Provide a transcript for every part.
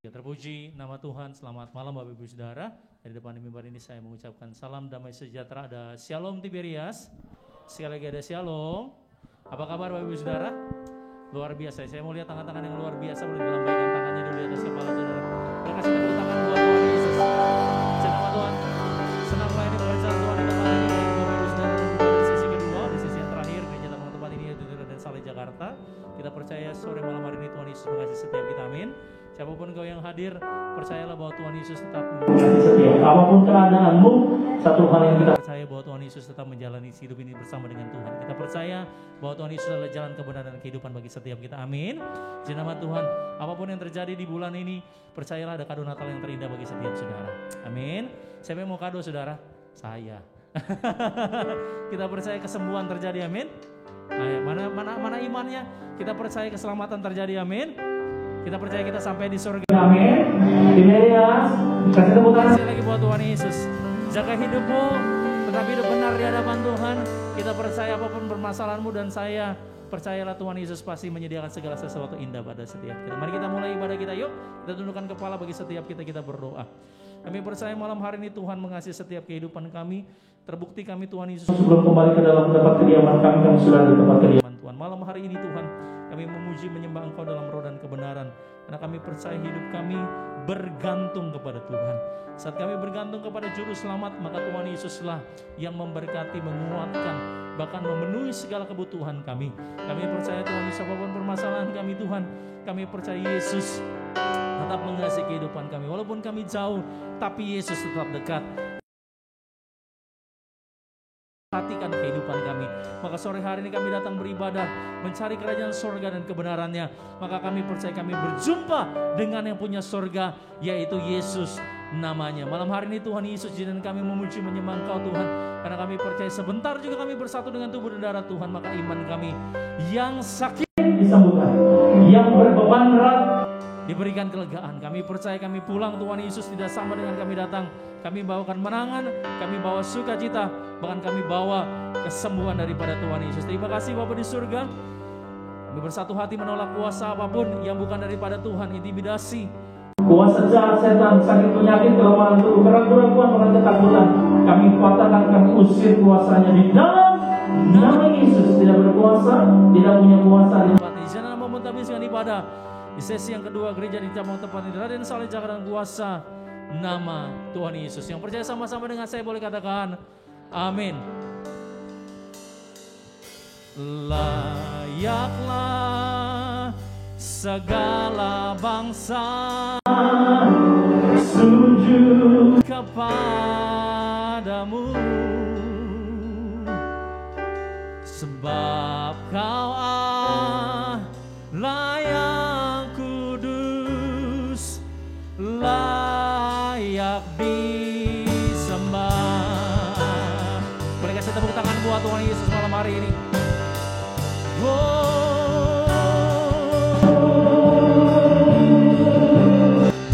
Ya, terpuji nama Tuhan. Selamat malam Bapak Ibu Saudara. Dari depan mimbar ini saya mengucapkan salam damai sejahtera. Ada Shalom Tiberias. Sekali lagi ada Shalom. Apa kabar Bapak Ibu Saudara? Luar biasa. Saya mau lihat tangan-tangan yang luar biasa. Boleh dilambaikan tangannya dulu di atas kepala saudara. Kita kasih tepuk tangan buat Tuhan Yesus. Nama Tuhan. Senang melayani pekerjaan Tuhan di tempat ini. Bapak Ibu Saudara, di sesi kedua, di sesi yang terakhir gereja Tabang tempat ini yaitu dan Saleh Jakarta. Kita percaya sore malam hari ini Tuhan Yesus mengasihi setiap kita. Amin. Siapapun kau yang hadir, percayalah bahwa Tuhan Yesus tetap mengasihi setiap. Apapun keadaanmu, satu hal yang kita percaya bahwa Tuhan Yesus tetap menjalani hidup ini bersama dengan Tuhan. Kita percaya bahwa Tuhan Yesus adalah jalan kebenaran dan kehidupan bagi setiap kita. Amin. Di nama Tuhan, apapun yang terjadi di bulan ini, percayalah ada kado Natal yang terindah bagi setiap saudara. Amin. Siapa yang mau kado saudara? Saya. Kita percaya kesembuhan terjadi. Amin. Nah, mana imannya? Kita percaya keselamatan terjadi. Amin. Kita percaya kita sampai di surga. Amin. Tiberias, kasih tepuk tangan lagi buat Tuhan Yesus. Jaga hidupmu, tetap hidup benar di hadapan Tuhan. Kita percaya apapun permasalahanmu dan saya percayalah Tuhan Yesus pasti menyediakan segala sesuatu indah pada setiap kita. Mari kita mulai ibadah kita yuk. Kita tundukkan kepala bagi setiap kita berdoa. Kami percaya malam hari ini Tuhan mengasihi setiap kehidupan kami. Terbukti kami Tuhan Yesus sebelum kembali ke dalam tempat kediaman kami sudah di tempat kediaman Tuhan. Malam hari ini Tuhan kami memuji menyembah Engkau dalam roh dan kebenaran. Karena kami percaya hidup kami bergantung kepada Tuhan. Saat kami bergantung kepada Juru Selamat, maka Tuhan Yesuslah yang memberkati, menguatkan, bahkan memenuhi segala kebutuhan kami. Kami percaya Tuhan Yesus apapun permasalahan kami Tuhan, kami percaya Yesus tetap mengasihi kehidupan kami. Walaupun kami jauh, tapi Yesus tetap dekat. Perhatikan kehidupan kami. Maka sore hari ini kami datang beribadah, mencari kerajaan sorga dan kebenarannya. Maka kami percaya kami berjumpa dengan yang punya sorga, yaitu Yesus namanya. Malam hari ini Tuhan Yesus dan kami memuji menyembah Engkau Tuhan. Karena kami percaya sebentar juga kami bersatu dengan tubuh dan darah Tuhan. Maka iman kami yang sakit disembuhkan, yang berbeban berat diberikan kelegaan. Kami percaya kami pulang Tuhan Yesus tidak sama dengan kami datang. Kami bawakan menangan, kami bawa sukacita, bahkan kami bawa kesembuhan daripada Tuhan Yesus. Terima kasih Bapa di surga. Kami bersatu hati menolak kuasa apapun yang bukan daripada Tuhan, intimidasi, kuasa jahat, setan, sakit, penyakit, kelemahan tubuh, keraguan, bahkan ketakutan. Kami patahkan, kami usir kuasanya di dalam nama Yesus. Tidak berkuasa, tidak punya kuasa di tempat ini. Jangan memuntahkan ibadah. Di sesi yang kedua gereja di cabang tempat ini Raden Saleh Jakarta dan kuasa nama Tuhan Yesus. Yang percaya sama-sama dengan saya boleh katakan amin. Layaklah segala bangsa sujud kepadamu, sebab Kau Allah yang kudus, layak disembah. Boleh kasih tepuk tangan buat Tuhan Yesus malam hari ini.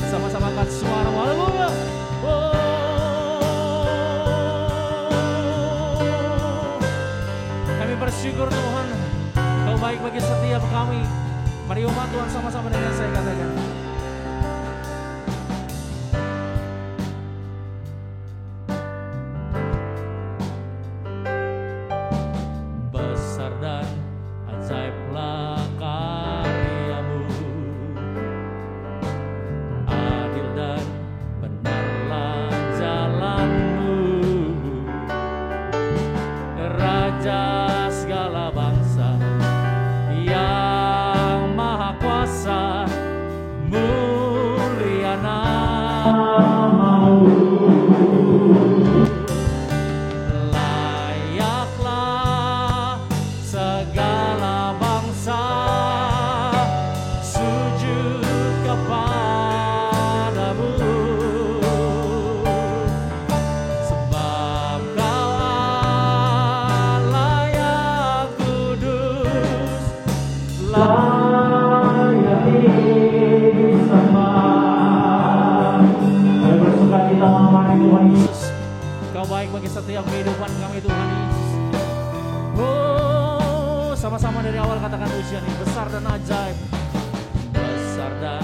Sama-sama angkat suara, haleluya. Kami bersyukur Tuhan, Kau baik bagi setiap kami. Mari umat Tuhan sama-sama dengan saya katakan. Besar dan ajaiblah karyamu, adil dan benarlah jalanmu, Raja segala bangsa yang maha kuasa, mulia namamu. Layaklah segala bangsa sujud kepadamu, sebab Kau Allah yang kudus, layak disembah. Kami bersukacita mengamati Tuhan Yesus. Kau baik bagi setiap kehidupan kami Tuhan Yesus. Oh, sama-sama dari awal katakan pujian ini. Besar dan ajaib, besar dan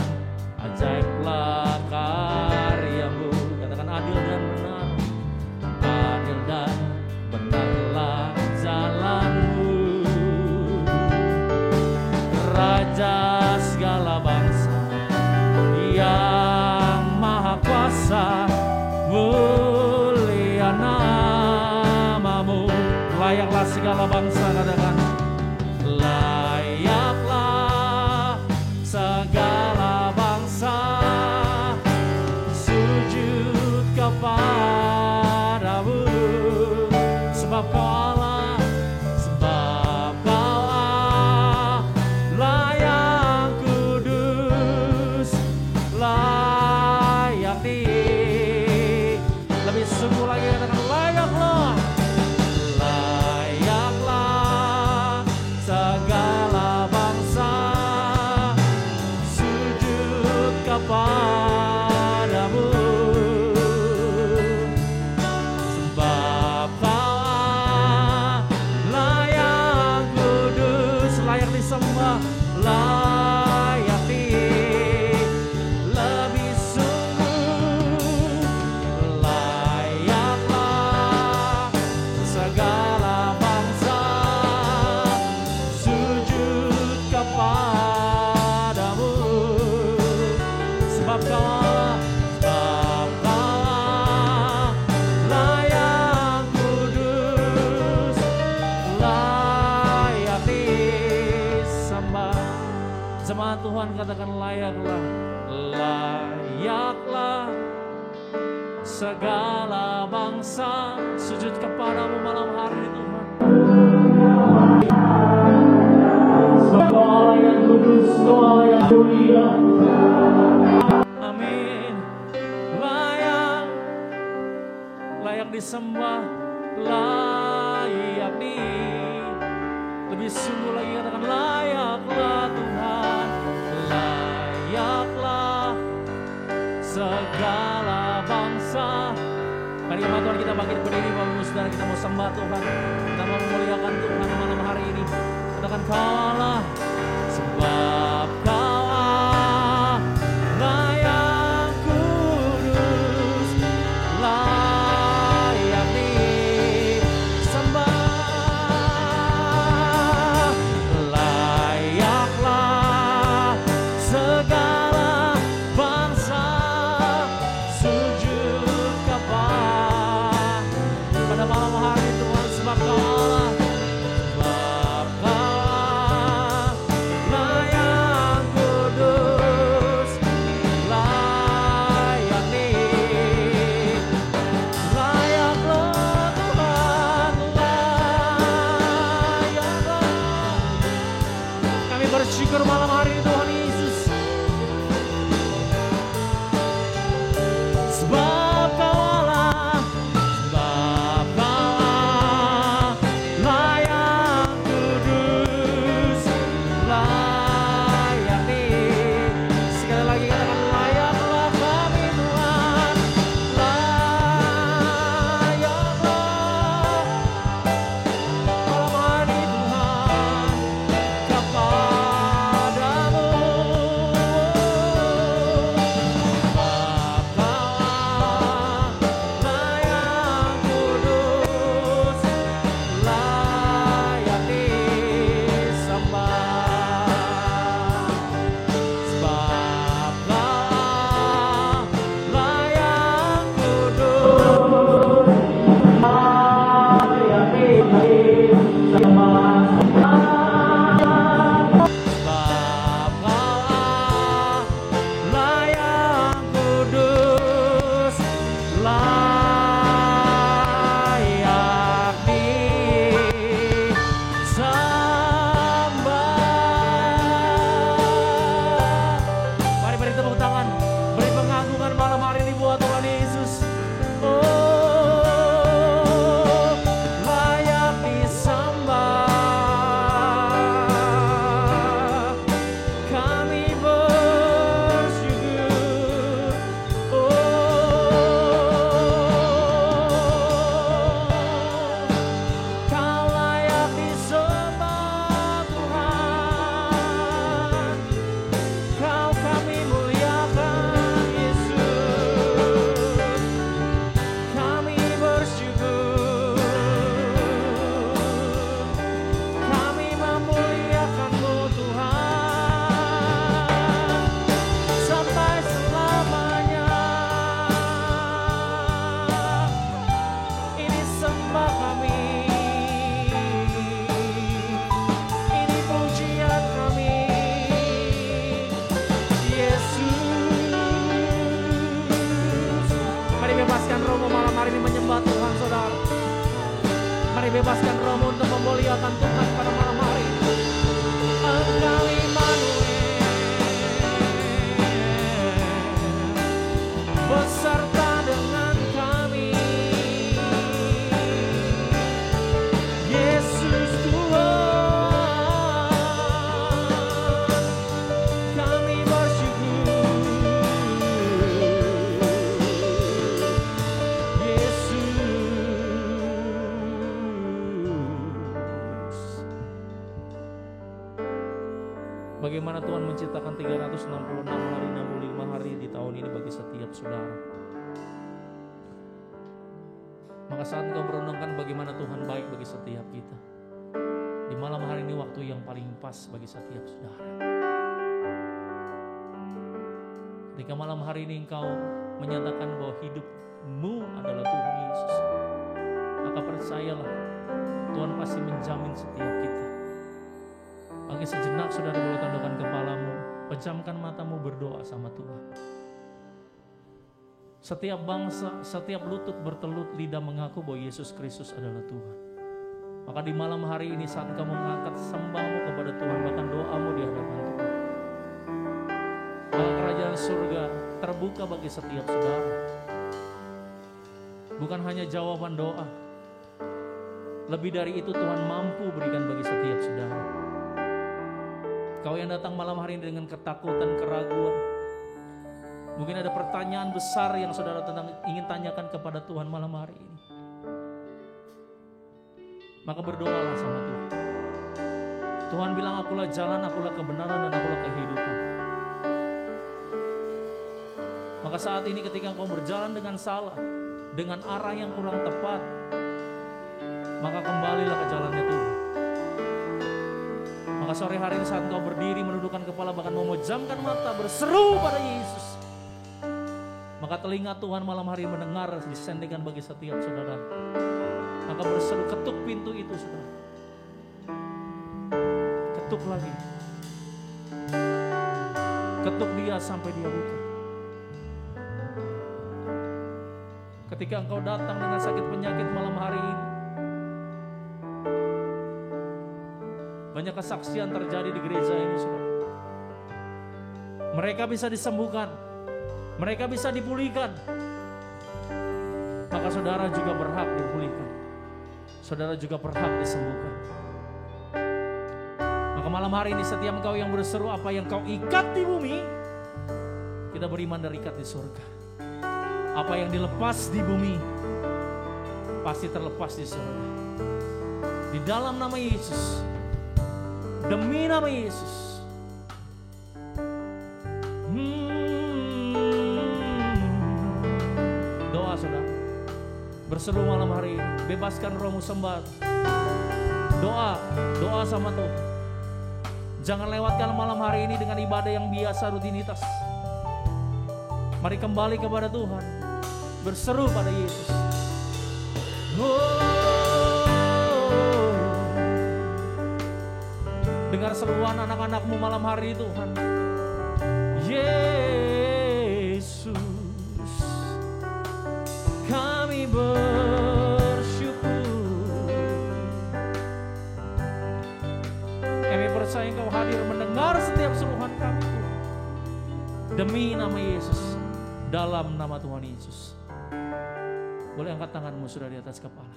ajaib ajaiblah karyamu. Katakan adil dan benar, adil dan benarlah jalanmu. Raja segala bangsa yang maha kuasa, mulia namamu. Layaklah segala bangsa, katakan layaklah segala bangsa sujud kepadamu, sebab kau Allah, sebab kau Allah yang kudus, layak di, lebih sungguh lagi katakan layaklah, layaklah segala bangsa sujud kepadamu, sebab kau layak kudus, layak disembah, layak di, lebih sungguh layaklah segala bangsa sujud kepadamu, sebab kau layak kudus, layak disembah. Jemaat Tuhan katakan layaklah, layaklah segala bangsa sujud kepadamu malam hari ini Tuhan. Kau Allah yang kudus, Kau Allah yang mulia. Amin. Layak disembah, layak di, lebih sungguh lagi katakan layaklah Tuhan, layaklah segala bangsa. Mari Tuhan kita bangkit berdiri, Bapak Ibu Saudara, kita mau sembah Tuhan, kita mau memuliakan Tuhan malam hari ini. Katakan kau Allah, sebab kau Allah yang kudus, layak disembah, layaklah segala bangsa sujud pada malam hari Tuhan, sebab kau Allah, sebab kau layak kudus, layak nih, layaklah Tuhan, layaklah. Kami bersyukur malam hari ini Tuhan Yesus, sebab kau Allah, sebab kau Allah layak kudus, layak nih. Sekali lagi katakan layaklah kami Tuhan, layaklah malam hari Tuhan kepadamu, bebaskan rohmu untuk memuliakan Tuhan pada malam hari ini. Engkau Immanuel, beserta dengan kami. Yesus Tuhan, kami bersyukur. Bagaimana Tuhan menciptakan 366 hari, 65 hari di tahun ini bagi setiap saudara. Maka saat engkau merenungkan bagaimana Tuhan baik bagi setiap kita, di malam hari ini waktu yang paling pas bagi setiap saudara. Ketika malam hari ini engkau menyatakan bahwa hidupmu adalah Tuhan Yesus, maka percayalah Tuhan pasti menjamin setiap kita. Bagi sejenak saudara boleh tundukkan kepalamu, pejamkan matamu, berdoa sama Tuhan. Setiap bangsa, setiap lutut bertelut, lidah mengaku bahwa Yesus Kristus adalah Tuhan. Maka di malam hari ini saat kamu mengangkat sembahmu kepada Tuhan, bahkan doamu di hadapan Tuhan, maka kerajaan surga terbuka bagi setiap saudara. Bukan hanya jawaban doa, lebih dari itu Tuhan mampu berikan bagi setiap saudara. Kau yang datang malam hari ini dengan ketakutan, keraguan, mungkin ada pertanyaan besar yang saudara ingin tanyakan kepada Tuhan malam hari ini. Maka berdoalah sama Tuhan. Tuhan bilang, akulah jalan, akulah kebenaran, dan akulah kehidupan. Maka saat ini ketika engkau berjalan dengan salah, dengan arah yang kurang tepat, maka kembalilah ke jalannya Tuhan. Maka sore hari ini saat engkau berdiri, menundukkan kepala, bahkan memejamkan mata, berseru pada Yesus, maka telinga Tuhan malam hari mendengar disendikan bagi setiap saudara. Maka berseru, ketuk pintu itu saudara. Ketuk lagi. Ketuk dia sampai dia buka. Ketika engkau datang dengan sakit penyakit malam hari ini, banyak kesaksian terjadi di gereja ini saudara. Mereka bisa disembuhkan, mereka bisa dipulihkan. Maka saudara juga berhak dipulihkan, saudara juga berhak disembuhkan. Maka malam hari ini setiap engkau yang berseru, apa yang kau ikat di bumi, kita beriman dari ikat di surga. Apa yang dilepas di bumi pasti terlepas di surga. Di dalam nama Yesus, demi nama Yesus. Doa saudara, berseru malam hari ini, bebaskan rohmu sembah. Doa sama Tuhan. Jangan lewatkan malam hari ini dengan ibadah yang biasa, rutinitas. Mari kembali kepada Tuhan, berseru pada Yesus. Dengar seruan anak-anakmu malam hari Tuhan. Yesus, kami bersyukur. Kami percaya Engkau hadir mendengar setiap seruan kami Tuhan. Demi nama Yesus, dalam nama Tuhan Yesus. Boleh angkat tanganmu sudah di atas kepala.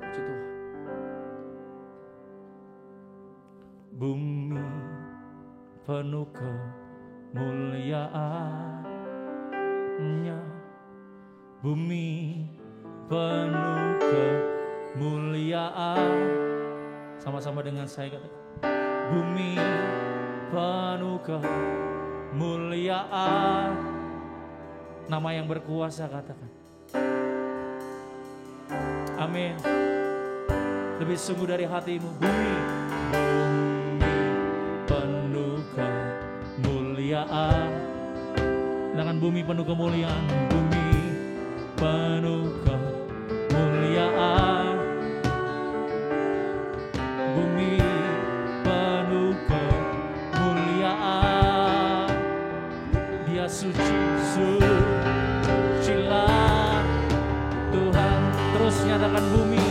Puji Tuhan. Bumi penuh kemuliaan-Nya, bumi penuh kemuliaan. Sama-sama dengan saya katakan, bumi penuh kemuliaan. Nama yang berkuasa katakan, amin. Lebih sungguh dari hatimu, bumi penuh kemuliaan. Dengan bumi penuh kemuliaan, bumi penuh kemuliaan, bumi penuh kemuliaan. Dia suci, sucilah Tuhan. Terus nyatakan, bumi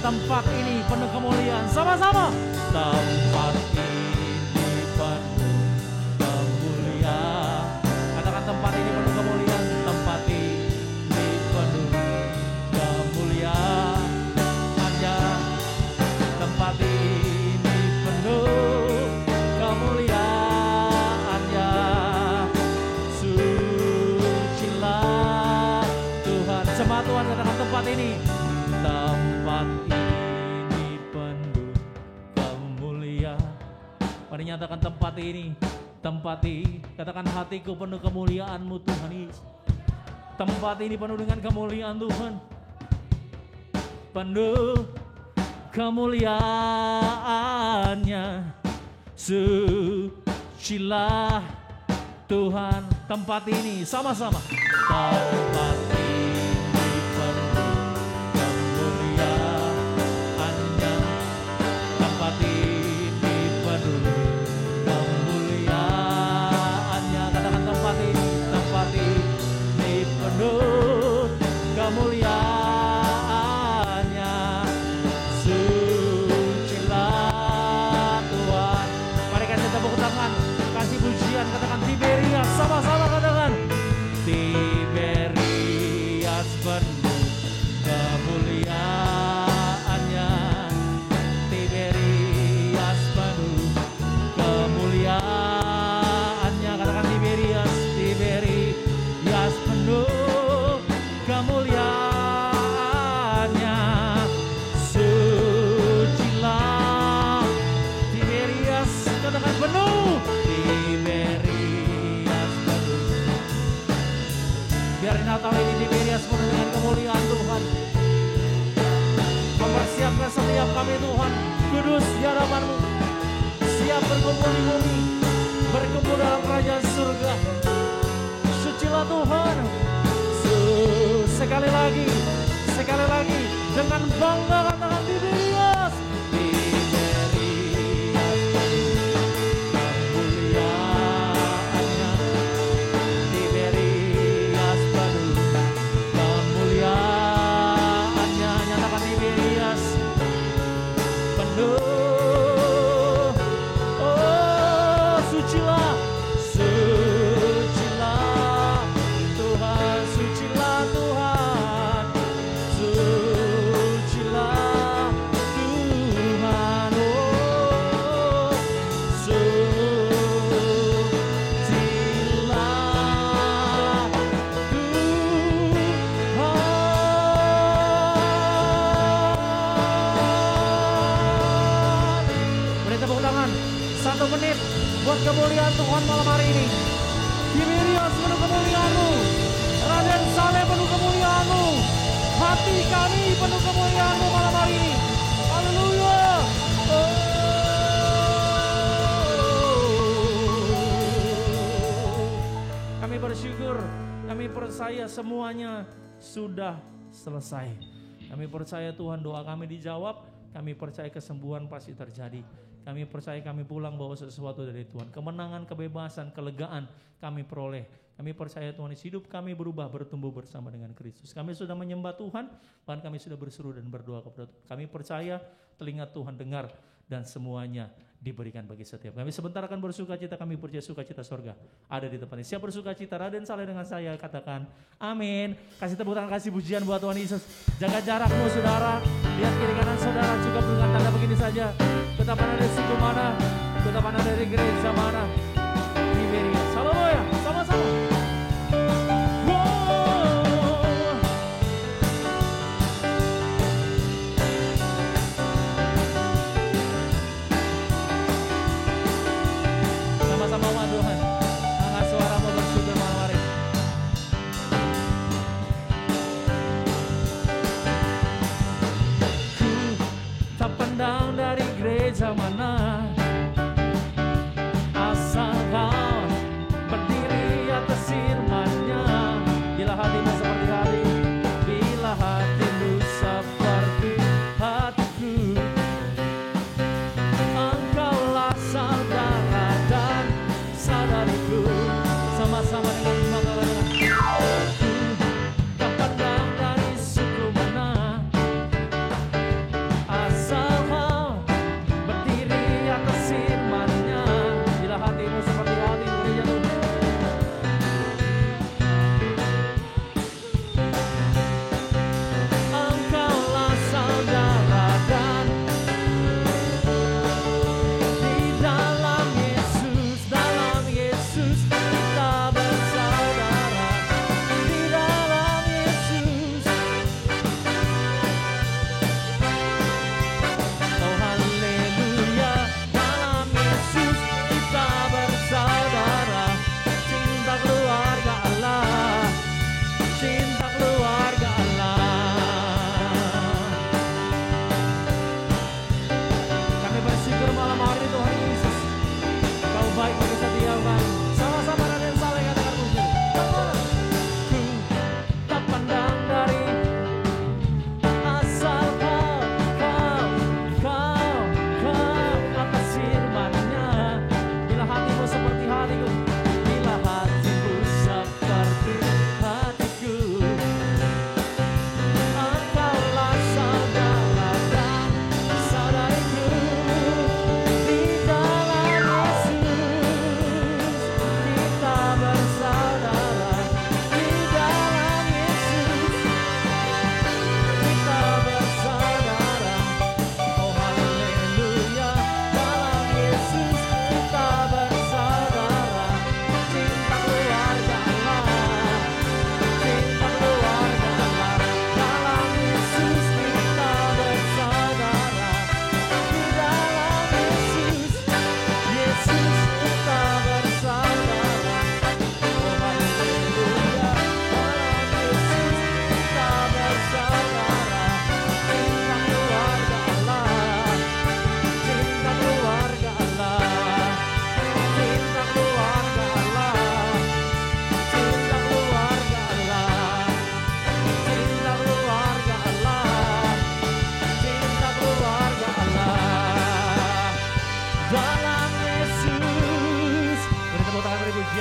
tempat ini penuh kemuliaan. Sama-sama. Tempat ini penuh kemuliaan. Katakan tempat ini penuh kemuliaan. Tempat ini penuh kemuliaan. Hanya tempat ini penuh kemuliaan-Nya. Sucilah Tuhan. Jemaat Tuhan, katakan tempat ini. Tempat ini penuh kemuliaan. Mari nyatakan tempat ini. Tempat ini, katakan hatiku penuh kemuliaan-Mu Tuhan Yesus. Tempat ini penuh dengan kemuliaan Tuhan. Penuh kemuliaan-Nya. Sucilah Tuhan. Tempat ini sama-sama. Tempat ini penuh kemuliaan-Nya. Tempat ini penuh kemuliaan-Nya. Katakan tempat ini. Tempat ini penuh kemuliaan-Nya. Sucilah Tuhan. Mari kasih tepuk tangan, kasih pujian, katakan Tiberias, sama-sama katakan Tiberias penuh kemuliaan-Nya. Tiberias penuh kemuliaan-Nya. Katakan Tiberias, Tiberias penuh kemuliaan-Nya. Sucilah Tiberias, katakan penuh. Tiberias penuh. Biar Natal ini Tiberias penuh dengan kemuliaan Tuhan. Mempersiapkan setiap kami Tuhan, kudus di hadapan-Mu, siap berkumpul di bumi, berkumpul dalam kerajaan surga. Sucilah Tuhan. Sekali lagi, dengan bangga katakan Tiberias. Tiberias kemuliaan-Nya. Tiberias penuh kemuliaan-Nya. Nyatakan Tiberias penuh. Oh, sucilah, sucilah Tuhan, sucilah Tuhan, sucilah Tuhan. Oh, sucilah Tuhan. Beri tepuk tangan 1 menit buat kemuliaan Tuhan malam hari ini. Tiberias penuh kemuliaan-Mu, Raden Saleh penuh kemuliaan-Mu, hati kami penuh kemuliaan-Mu malam hari ini. Haleluya. Kami bersyukur, kami percaya semuanya sudah selesai. Kami percaya Tuhan doa kami dijawab, kami percaya kesembuhan pasti terjadi. Kami percaya kami pulang bawa sesuatu dari Tuhan. Kemenangan, kebebasan, kelegaan kami peroleh. Kami percaya Tuhan hidup kami berubah, bertumbuh bersama dengan Kristus. Kami sudah menyembah Tuhan, bahkan kami sudah berseru dan berdoa kepada Tuhan. Kami percaya telinga Tuhan dengar dan semuanya diberikan bagi setiap kami. Sebentar akan bersuka cita, kami percaya sukacita sorga ada di tempat ini. Siap bersuka cita, Raden Saleh dengan saya, katakan amin. Kasih tepuk tangan, kasih pujian buat Tuhan Yesus. Jaga jarakmu saudara, lihat kiri kanan saudara, cukup dengan tanda begini saja. Betapa dari suku mana, betapa dari gereja mana. Tiberias, haleluya, sama-sama. Sama-sama umat Tuhan, angkat suaramu bersyukur malam hari. Ku tak pandang dari gereja mana, asal kau berdiri atas firman-Nya. Bila hatimu seperti hati, bila hatimu seperti hatiku, engkaulah saudara dan saudariku. Sama-sama dengan mengatakan, ku tak pandang dari suku mana,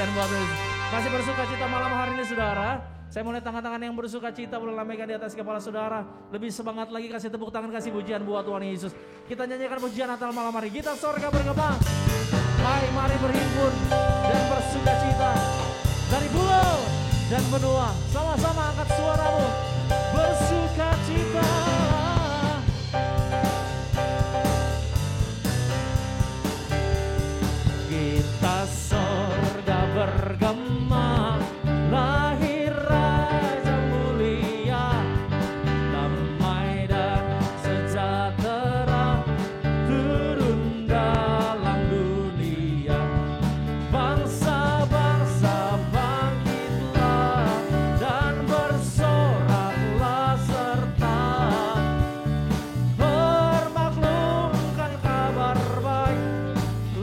pujian buat Yesus. Masih bersuka cita malam hari ini saudara. Saya mulai tangan-tangan yang bersuka cita boleh lambaikan di atas kepala saudara. Lebih semangat lagi kasih tepuk tangan, kasih pujian buat Tuhan Yesus. Kita nyanyikan pujian Natal malam hari. Kita sorga bergema. Hai, mari berhimpun dan bersuka cita. Dari pulau dan benua, sama-sama angkat suaramu. Bersuka cita. Kita sorga bergema, lahir Raja mulia, damai dan sejahtera turun dalam dunia. Bangsa-bangsa bangkitlah dan bersoraklah serta bermaklumkan kabar baik.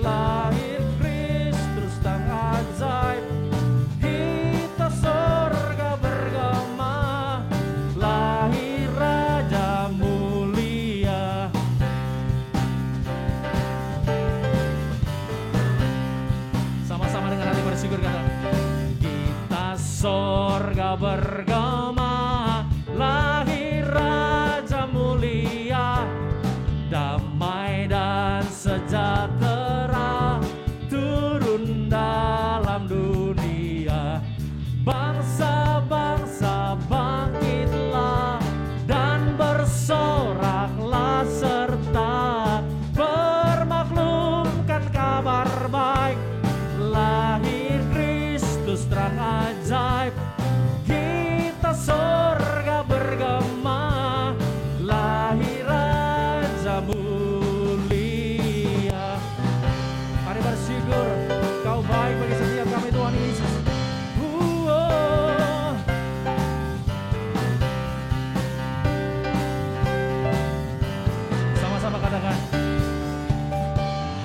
Lahir Kristus dan ajaib, kita sorga bergema, lahir Raja mulia. Sama-sama dengan hati bersyukur kata, kita sorga bergema, lahir Raja mulia, damai dan sejahtera turun dalam dunia. Bangsa-bangsa bangkitlah dan bersoraklah serta bermaklumkan kabar baik. Lahir Kristus terang ajaib, kita sorga bergema, lahir Raja mulia. Mari bersyukur, Kau baik bagi setiap kami Tuhan Yesus. Sama-sama katakan,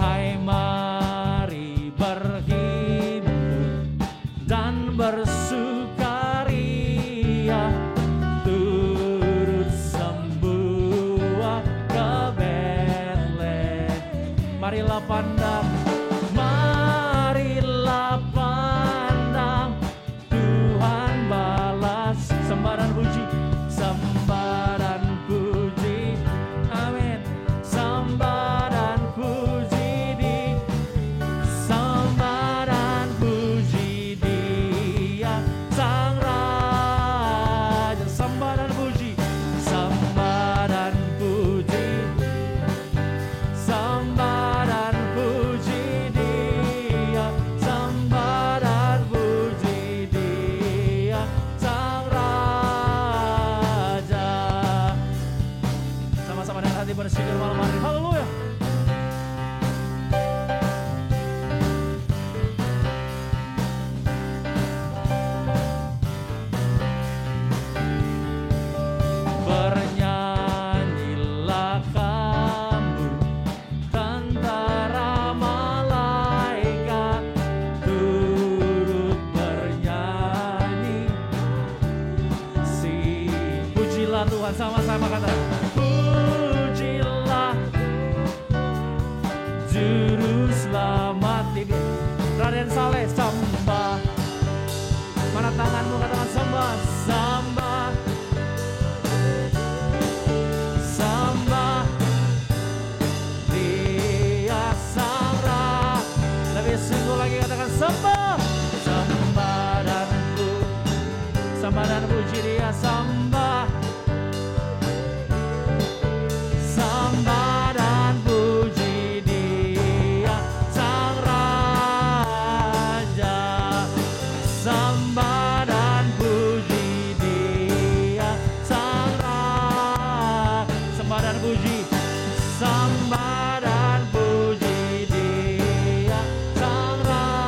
hai mari berhimpun dan bersukaria, turut sembuah ke Betlehem. Marilah pandang, marilah pandang, Tuhan balas sembah dan puji, sembah dan puji, amin. Sembah dan puji sembah dan puji Dia Sang Raja. Sembah dan puji, sembah dan puji, sembah dan puji Dia, sembah dan puji Dia Sang Raja. Sama-sama dengan hati bersyukur malam hari. Haleluya. Bernyanyilah kamu, tentara malaikat, turut bernyanyi. Pujilah Tuhan, sama-sama kata, pujilah Juru Selamat. Raden Saleh, sembah. Mana tanganmu, katakan sembah, sembah, sembah Dia Sang Raja. Lebih sungguh lagi katakan sembah, sembah dan puji Dia, sembah, sembah dan puji Dia Sang Raja. Sembah dan puji Dia Sang Raja. Sembah dan puji, sembah dan puji Dia Sang Raja.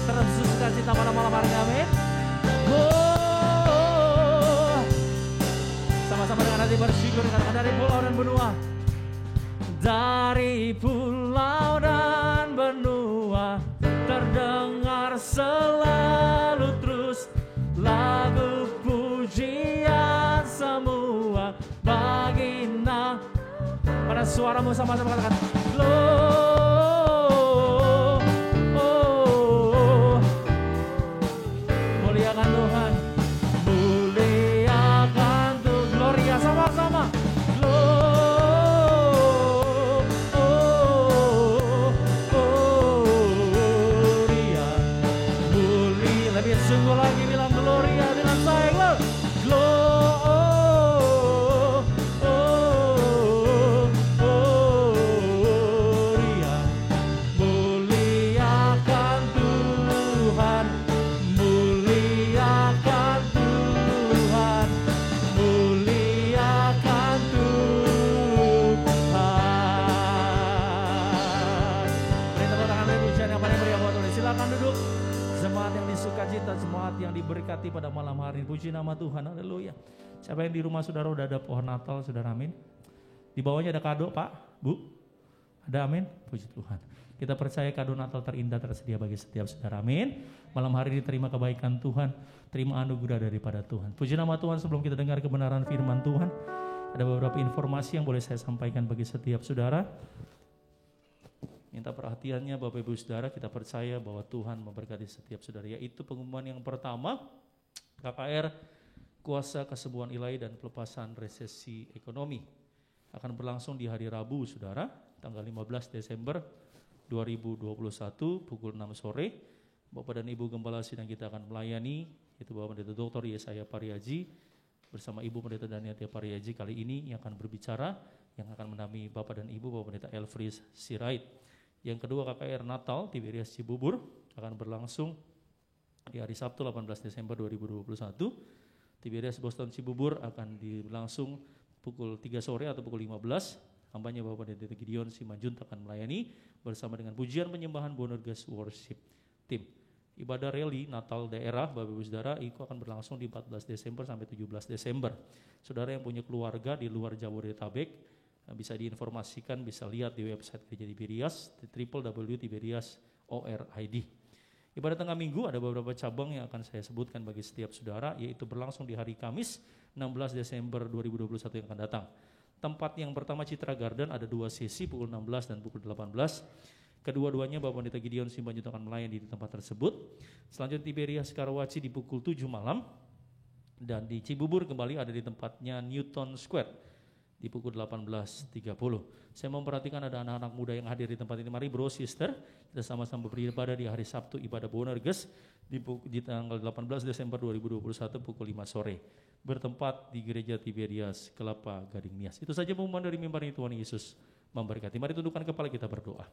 Terus sukacita pada malam hari, amin. Sama-sama dengan hati bersyukur, katakan dari pulau dan benua. Dari pulau dan benua terdengar selalu terus lagu pujian semua bagi nama. Pada suaramu sama-sama katakan, memberkati pada malam hari ini. Puji nama Tuhan, haleluya. Siapa yang di rumah saudara udah ada pohon Natal, saudara, amin. Di bawahnya ada kado, Pak, Bu, ada, amin. Puji Tuhan. Kita percaya kado Natal terindah tersedia bagi setiap saudara, amin. Malam hari ini terima kebaikan Tuhan, terima anugerah daripada Tuhan. Puji nama Tuhan. Sebelum kita dengar kebenaran firman Tuhan, ada beberapa informasi yang boleh saya sampaikan bagi setiap saudara. Minta perhatiannya Bapak Ibu Saudara, kita percaya bahwa Tuhan memberkati setiap saudara. Yaitu pengumuman yang pertama, KKR Kuasa Kesembuhan Ilahi dan Pelepasan Resesi Ekonomi akan berlangsung di hari Rabu, saudara, tanggal 15 Desember 2021 pukul 6 sore. Bapak dan Ibu Gembala Sidang kita akan melayani, yaitu Bapak Pendeta Dr. Yesaya Pariaji bersama Ibu Pendeta Daniatia Pariaji kali ini yang akan berbicara, yang akan menampingi Bapak dan Ibu, Bapak Pendeta Elfries Sirait. Yang kedua, KKR Natal Tiberias Cibubur akan berlangsung di hari Sabtu 18 Desember 2021. Tiberias Boston Cibubur akan dilangsung pukul 3 sore atau pukul 15. Hambanya Bapak Pendeta Gideon Simanjuntak akan melayani bersama dengan pujian penyembahan Bonerges Worship Team. Ibadah rally Natal daerah Bapak Ibu Saudara itu akan berlangsung di 14 Desember sampai 17 Desember. Saudara yang punya keluarga di luar Jabodetabek bisa diinformasikan, bisa lihat di website Gereja Tiberias di www.tiberias.org. Ibadah tengah minggu ada beberapa cabang yang akan saya sebutkan bagi setiap saudara, yaitu berlangsung di hari Kamis 16 Desember 2021 yang akan datang. Tempat yang pertama Citra Garden ada 2 sesi pukul 16 dan pukul 18. Kedua-duanya Bapak Pendeta Gideon Simanjuntak akan melayani di tempat tersebut. Selanjutnya Tiberias Karawaci di pukul 7 malam. Dan di Cibubur kembali ada di tempatnya Newton Square di pukul 18.30. Saya memperhatikan ada anak-anak muda yang hadir di tempat ini. Mari bro, sister, kita sama-sama beribadah di hari Sabtu ibadah Bonerges di tanggal 18 Desember 2021 pukul 5 sore. Bertempat di Gereja Tiberias Kelapa Gading Nias. Itu saja pengumuman dari mimbar ini. Tuhan Yesus memberkati. Mari tundukkan kepala kita berdoa.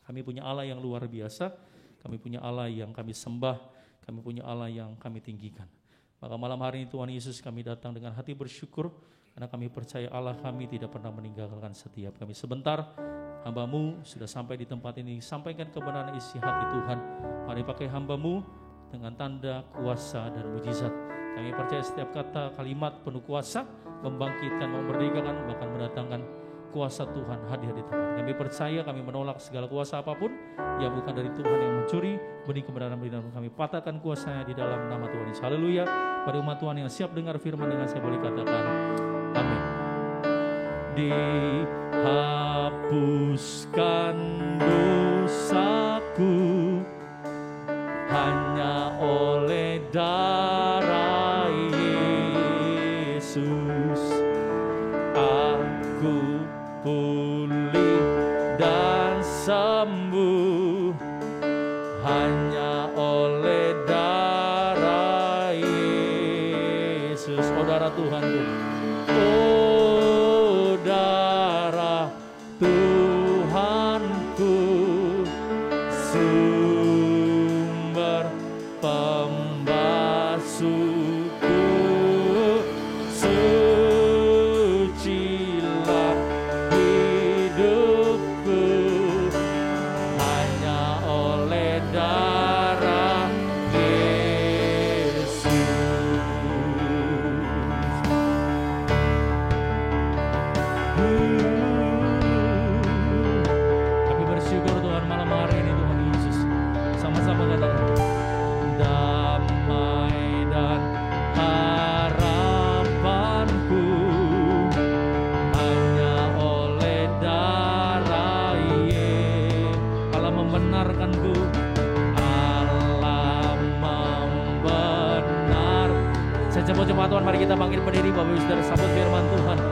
Kami punya Allah yang luar biasa, kami punya Allah yang kami sembah, kami punya Allah yang kami tinggikan. Maka malam hari ini Tuhan Yesus kami datang dengan hati bersyukur, karena kami percaya Allah kami tidak pernah meninggalkan setiap kami. Sebentar, hamba-Mu sudah sampai di tempat ini, sampaikan kebenaran isi hati Tuhan. Mari pakai hamba-Mu dengan tanda, kuasa, dan mujizat. Kami percaya setiap kata, kalimat penuh kuasa, membangkitkan, memerdekakan, bahkan mendatangkan kuasa Tuhan hadir di tempat. Kami percaya, kami menolak segala kuasa apapun yang bukan dari Tuhan yang mencuri benih kebenaran di dalam kami. Patahkan kuasanya di dalam nama Tuhan Yesus. Haleluya. Pada umat Tuhan yang siap dengar firman dengan saya boleh katakan amin. Dihapuskan dosaku hanya oleh darah Yesus. Aku pulih dan sembuh hanya oleh darah Yesus. Oh darah Tuhanku, oh darah Tuhanku, sumber pembasuhku, sucilah hidupku hanya oleh darah Yesus. Kami bersyukur Tuhan malam hari ini Tuhan Yesus. Sama-sama katakan damai dan harapanku hanya oleh darah Yesus. Allah membenarkanku, Allah membenar. Secepat-cepat Tuhan, mari kita bangkit berdiri Bapak Ibu Saudara, sambut firman Tuhan.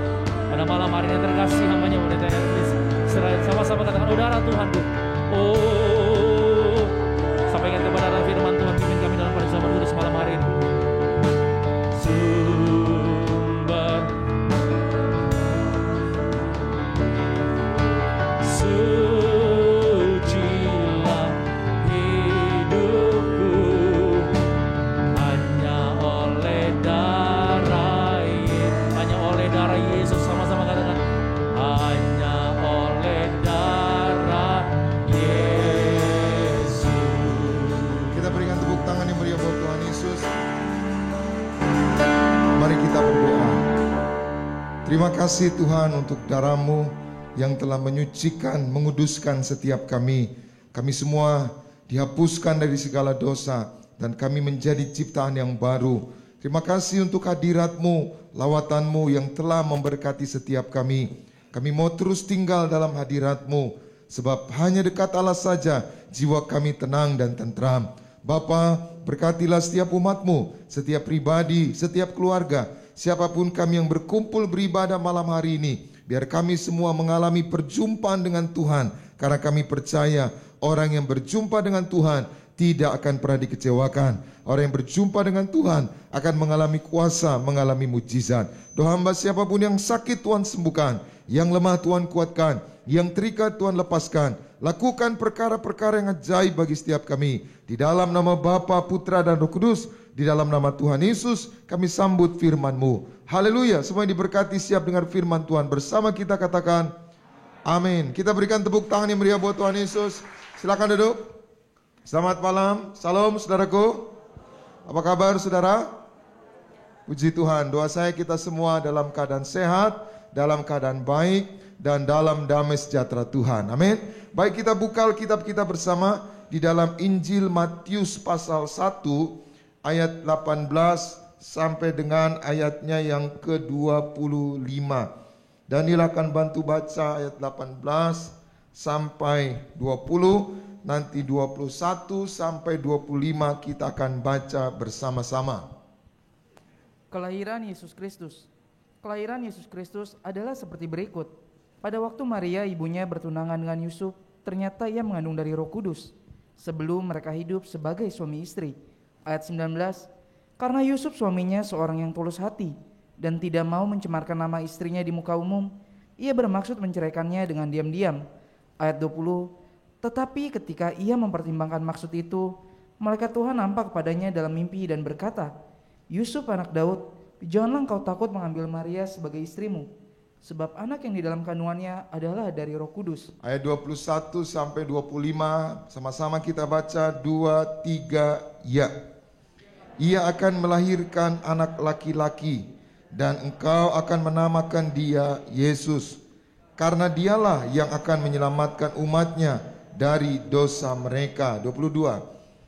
Pada malam hari ini terkasih hambanya Pendeta Elfries Sirait, sama-sama katakan oh darah Tuhanku. Oh, sampaikan kebenaran firman Tuhan, pimpin kami dalam perjamuan kudus malam hari ini. Sumber sucilah hidupku hanya oleh darah Yesus. Hanya oleh darah Yesus. Sama-sama katakan hanya oleh darah Yesus. Kita berikan tepuk tangan yang meriah buat Tuhan Yesus. Terima kasih Tuhan untuk darah-Mu yang telah menyucikan, menguduskan setiap kami. Kami semua dihapuskan dari segala dosa dan kami menjadi ciptaan yang baru. Terima kasih untuk hadirat-Mu, lawatan-Mu yang telah memberkati setiap kami. Kami mau terus tinggal dalam hadirat-Mu, sebab hanya dekat Allah saja jiwa kami tenang dan tentram. Bapa, berkatilah setiap umat-Mu, setiap pribadi, setiap keluarga, siapapun kami yang berkumpul beribadah malam hari ini. Biar kami semua mengalami perjumpaan dengan Tuhan, karena kami percaya orang yang berjumpa dengan Tuhan tidak akan pernah dikecewakan. Orang yang berjumpa dengan Tuhan akan mengalami kuasa, mengalami mujizat. Doa hamba siapapun yang sakit Tuhan sembuhkan, yang lemah Tuhan kuatkan, yang terikat Tuhan lepaskan. Lakukan perkara-perkara yang ajaib bagi setiap kami. Di dalam nama Bapa, Putra, dan Roh Kudus, di dalam nama Tuhan Yesus, kami sambut firman-Mu. Haleluya, semua yang diberkati siap dengar firman Tuhan. Bersama kita katakan, amin. Kita berikan tepuk tangan yang meriah buat Tuhan Yesus. Silakan duduk. Selamat malam, salam saudaraku. Apa kabar saudara? Puji Tuhan, doa saya kita semua dalam keadaan sehat, dalam keadaan baik, dan dalam damai sejahtera Tuhan. Amin. Baik, kita buka Alkitab kita bersama di dalam Injil Matius pasal 1 ayat 18 sampai dengan ayatnya yang ke-25. Daniel akan bantu baca ayat 18 sampai 20, nanti 21 sampai 25 kita akan baca bersama-sama. Kelahiran Yesus Kristus. Kelahiran Yesus Kristus adalah seperti berikut. Pada waktu Maria ibunya bertunangan dengan Yusuf, ternyata ia mengandung dari Roh Kudus sebelum mereka hidup sebagai suami istri. Ayat 19, karena Yusuf suaminya seorang yang tulus hati dan tidak mau mencemarkan nama istrinya di muka umum, ia bermaksud menceraikannya dengan diam-diam. Ayat 20, tetapi ketika ia mempertimbangkan maksud itu, malaikat Tuhan nampak padanya dalam mimpi dan berkata, Yusuf anak Daud, janganlah engkau takut mengambil Maria sebagai istrimu, sebab anak yang di dalam kandungannya adalah dari Roh Kudus. Ayat 21 sampai 25, sama-sama kita baca 2, 3, ya. Ia akan melahirkan anak laki-laki, dan engkau akan menamakan dia Yesus, karena dialah yang akan menyelamatkan umatnya dari dosa mereka. 22.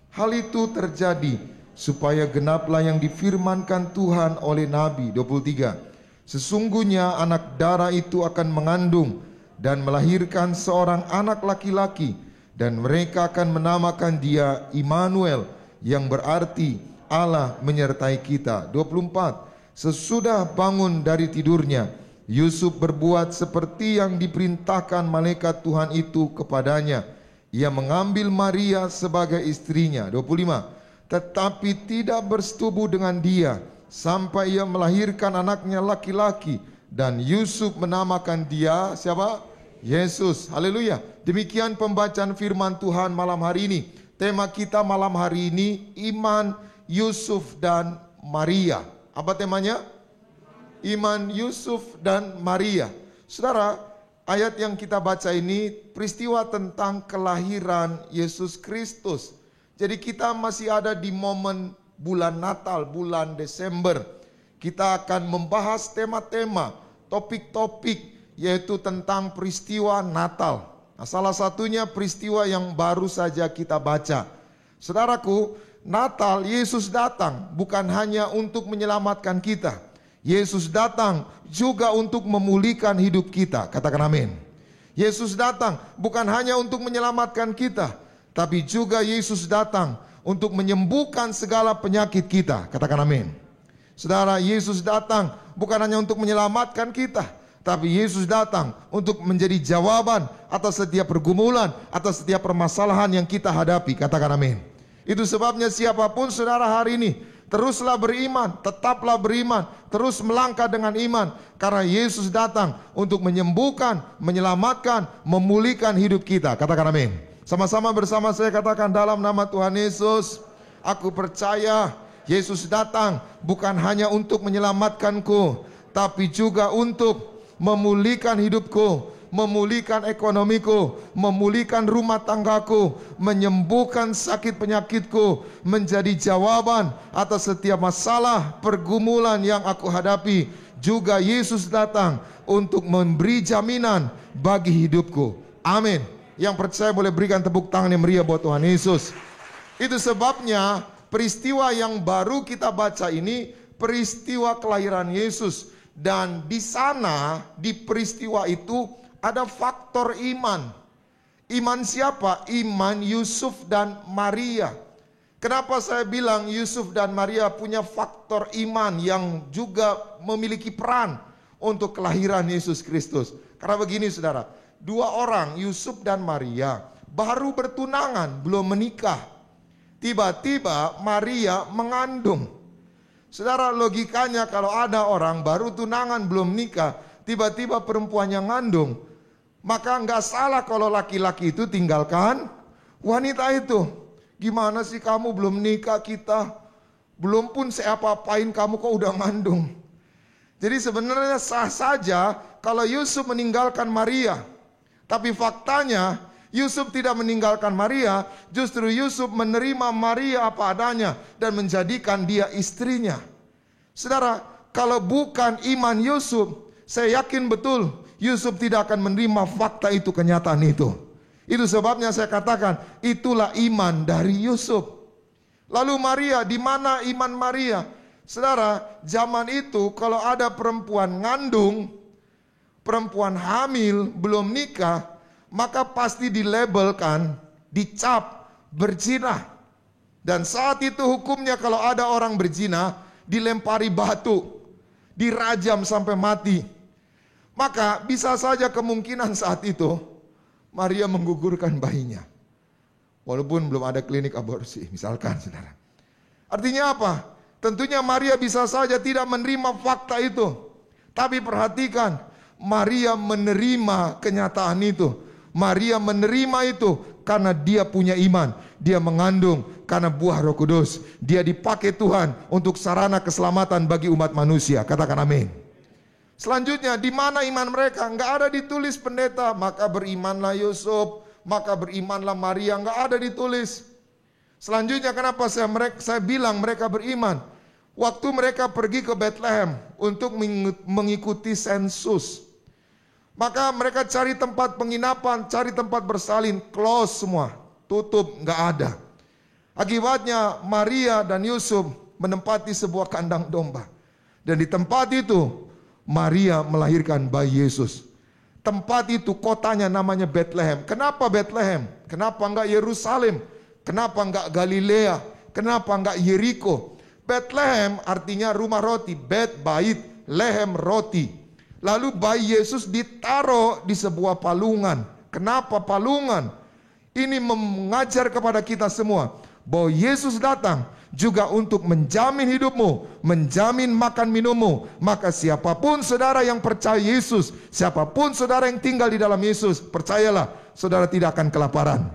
Hal itu terjadi supaya genaplah yang difirmankan Tuhan oleh Nabi. 23. Sesungguhnya anak darah itu akan mengandung dan melahirkan seorang anak laki-laki, dan mereka akan menamakan dia Immanuel, yang berarti Allah menyertai kita. 24. Sesudah bangun dari tidurnya, Yusuf berbuat seperti yang diperintahkan malaikat Tuhan itu kepadanya. Ia mengambil Maria sebagai istrinya. 25. Tetapi tidak bersetubuh dengan dia sampai ia melahirkan anaknya laki-laki, dan Yusuf menamakan dia siapa? Yesus. Haleluya. Demikian pembacaan firman Tuhan malam hari ini. Tema kita malam hari ini iman Yusuf dan Maria. Apa temanya? Iman Yusuf dan Maria. Saudara, ayat yang kita baca ini peristiwa tentang kelahiran Yesus Kristus. Jadi kita masih ada di momen bulan Natal, bulan Desember. Kita akan membahas tema-tema, topik-topik, yaitu tentang peristiwa Natal. Nah, salah satunya peristiwa yang baru saja kita baca. Saudaraku, Natal, Yesus datang bukan hanya untuk menyelamatkan kita. Yesus datang juga untuk memulihkan hidup kita. Katakan amin. Yesus datang bukan hanya untuk menyelamatkan kita, tapi juga Yesus datang untuk menyembuhkan segala penyakit kita. Katakan amin. Saudara, Yesus datang bukan hanya untuk menyelamatkan kita, tapi Yesus datang untuk menjadi jawaban atas setiap pergumulan, atas setiap permasalahan yang kita hadapi. Katakan amin. Itu sebabnya siapapun saudara hari ini, teruslah beriman, tetaplah beriman, terus melangkah dengan iman. Karena Yesus datang untuk menyembuhkan, menyelamatkan, memulihkan hidup kita. Katakan amin. Sama-sama bersama saya katakan dalam nama Tuhan Yesus, aku percaya Yesus datang bukan hanya untuk menyelamatkanku, tapi juga untuk memulihkan hidupku, memulihkan ekonomiku, memulihkan rumah tanggaku, menyembuhkan sakit penyakitku, menjadi jawaban atas setiap masalah pergumulan yang aku hadapi. juga Yesus datang untuk memberi jaminan bagi hidupku. Amin. Yang percaya boleh berikan tepuk tangan yang meriah buat Tuhan Yesus. Itu sebabnya peristiwa yang baru kita baca ini peristiwa kelahiran Yesus. Dan di sana, di peristiwa itu ada faktor iman. Iman siapa? Iman Yusuf dan Maria. Kenapa saya bilang Yusuf dan Maria punya faktor iman yang juga memiliki peran untuk kelahiran Yesus Kristus? Karena begini saudara, dua orang Yusuf dan Maria baru bertunangan, belum menikah. Tiba-tiba Maria mengandung. Saudara, logikanya kalau ada orang baru tunangan belum nikah, tiba-tiba perempuan yang ngandung, maka nggak salah kalau laki-laki itu tinggalkan wanita itu. Gimana sih kamu belum nikah kita? Belum pun saya apa-apain kamu kok udah ngandung. Jadi sebenarnya sah saja kalau Yusuf meninggalkan Maria. Tapi faktanya Yusuf tidak meninggalkan Maria, justru Yusuf menerima Maria apa adanya dan menjadikan dia istrinya. Saudara, kalau bukan iman Yusuf, saya yakin betul Yusuf tidak akan menerima fakta itu, kenyataan itu. Itu sebabnya saya katakan itulah iman dari Yusuf. Lalu Maria, di mana iman Maria? Saudara, zaman itu kalau ada perempuan ngandung, perempuan hamil, belum nikah, maka pasti dilabelkan, dicap berzina. Dan saat itu hukumnya kalau ada orang berzina, dilempari batu, dirajam sampai mati. Maka bisa saja kemungkinan saat itu Maria menggugurkan bayinya. Walaupun belum ada klinik aborsi, misalkan saudara. Artinya apa? Tentunya Maria bisa saja tidak menerima fakta itu. Tapi perhatikan, Maria menerima kenyataan itu. Maria menerima itu karena dia punya iman. Dia mengandung karena buah Roh Kudus. Dia dipakai Tuhan untuk sarana keselamatan bagi umat manusia. Katakan amin. Selanjutnya, di mana iman mereka? Enggak ada ditulis pendeta, maka berimanlah Yusuf, maka berimanlah Maria. Enggak ada ditulis. Selanjutnya, kenapa saya bilang mereka beriman? Waktu mereka pergi ke Bethlehem untuk mengikuti sensus, maka mereka cari tempat penginapan, cari tempat bersalin, close semua, tutup, enggak ada. Akibatnya Maria dan Yusuf menempati sebuah kandang domba. Dan di tempat itu Maria melahirkan bayi Yesus. Tempat itu kotanya namanya Bethlehem. Kenapa Bethlehem? Kenapa enggak Yerusalem? Kenapa enggak Galilea? Kenapa enggak Yeriko? Bethlehem artinya rumah roti, Bet, bait, lehem, roti. Lalu bayi Yesus ditaruh di sebuah palungan. Kenapa palungan? Ini mengajar kepada kita semua bahwa Yesus datang juga untuk menjamin hidupmu, menjamin makan minummu. Maka siapapun saudara yang percaya Yesus, siapapun saudara yang tinggal di dalam Yesus, percayalah, saudara tidak akan kelaparan.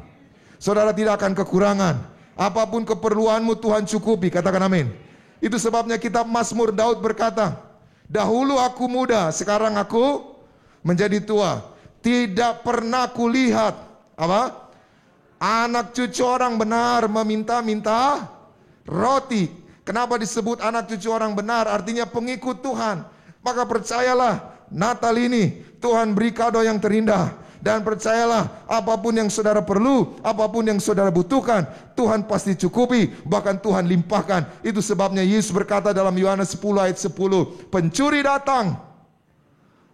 Saudara tidak akan kekurangan. Apapun keperluanmu Tuhan cukupi, katakan amin. Itu sebabnya kitab Mazmur Daud berkata, dahulu aku muda, sekarang aku menjadi tua. Tidak pernah kulihat apa? Anak cucu orang benar meminta-minta roti. Kenapa disebut anak cucu orang benar? Artinya pengikut Tuhan. Maka percayalah, Natal ini Tuhan beri kado yang terindah. Dan percayalah, apapun yang saudara perlu, apapun yang saudara butuhkan, Tuhan pasti cukupi, bahkan Tuhan limpahkan. Itu sebabnya Yesus berkata dalam Yohanes 10 ayat 10, pencuri datang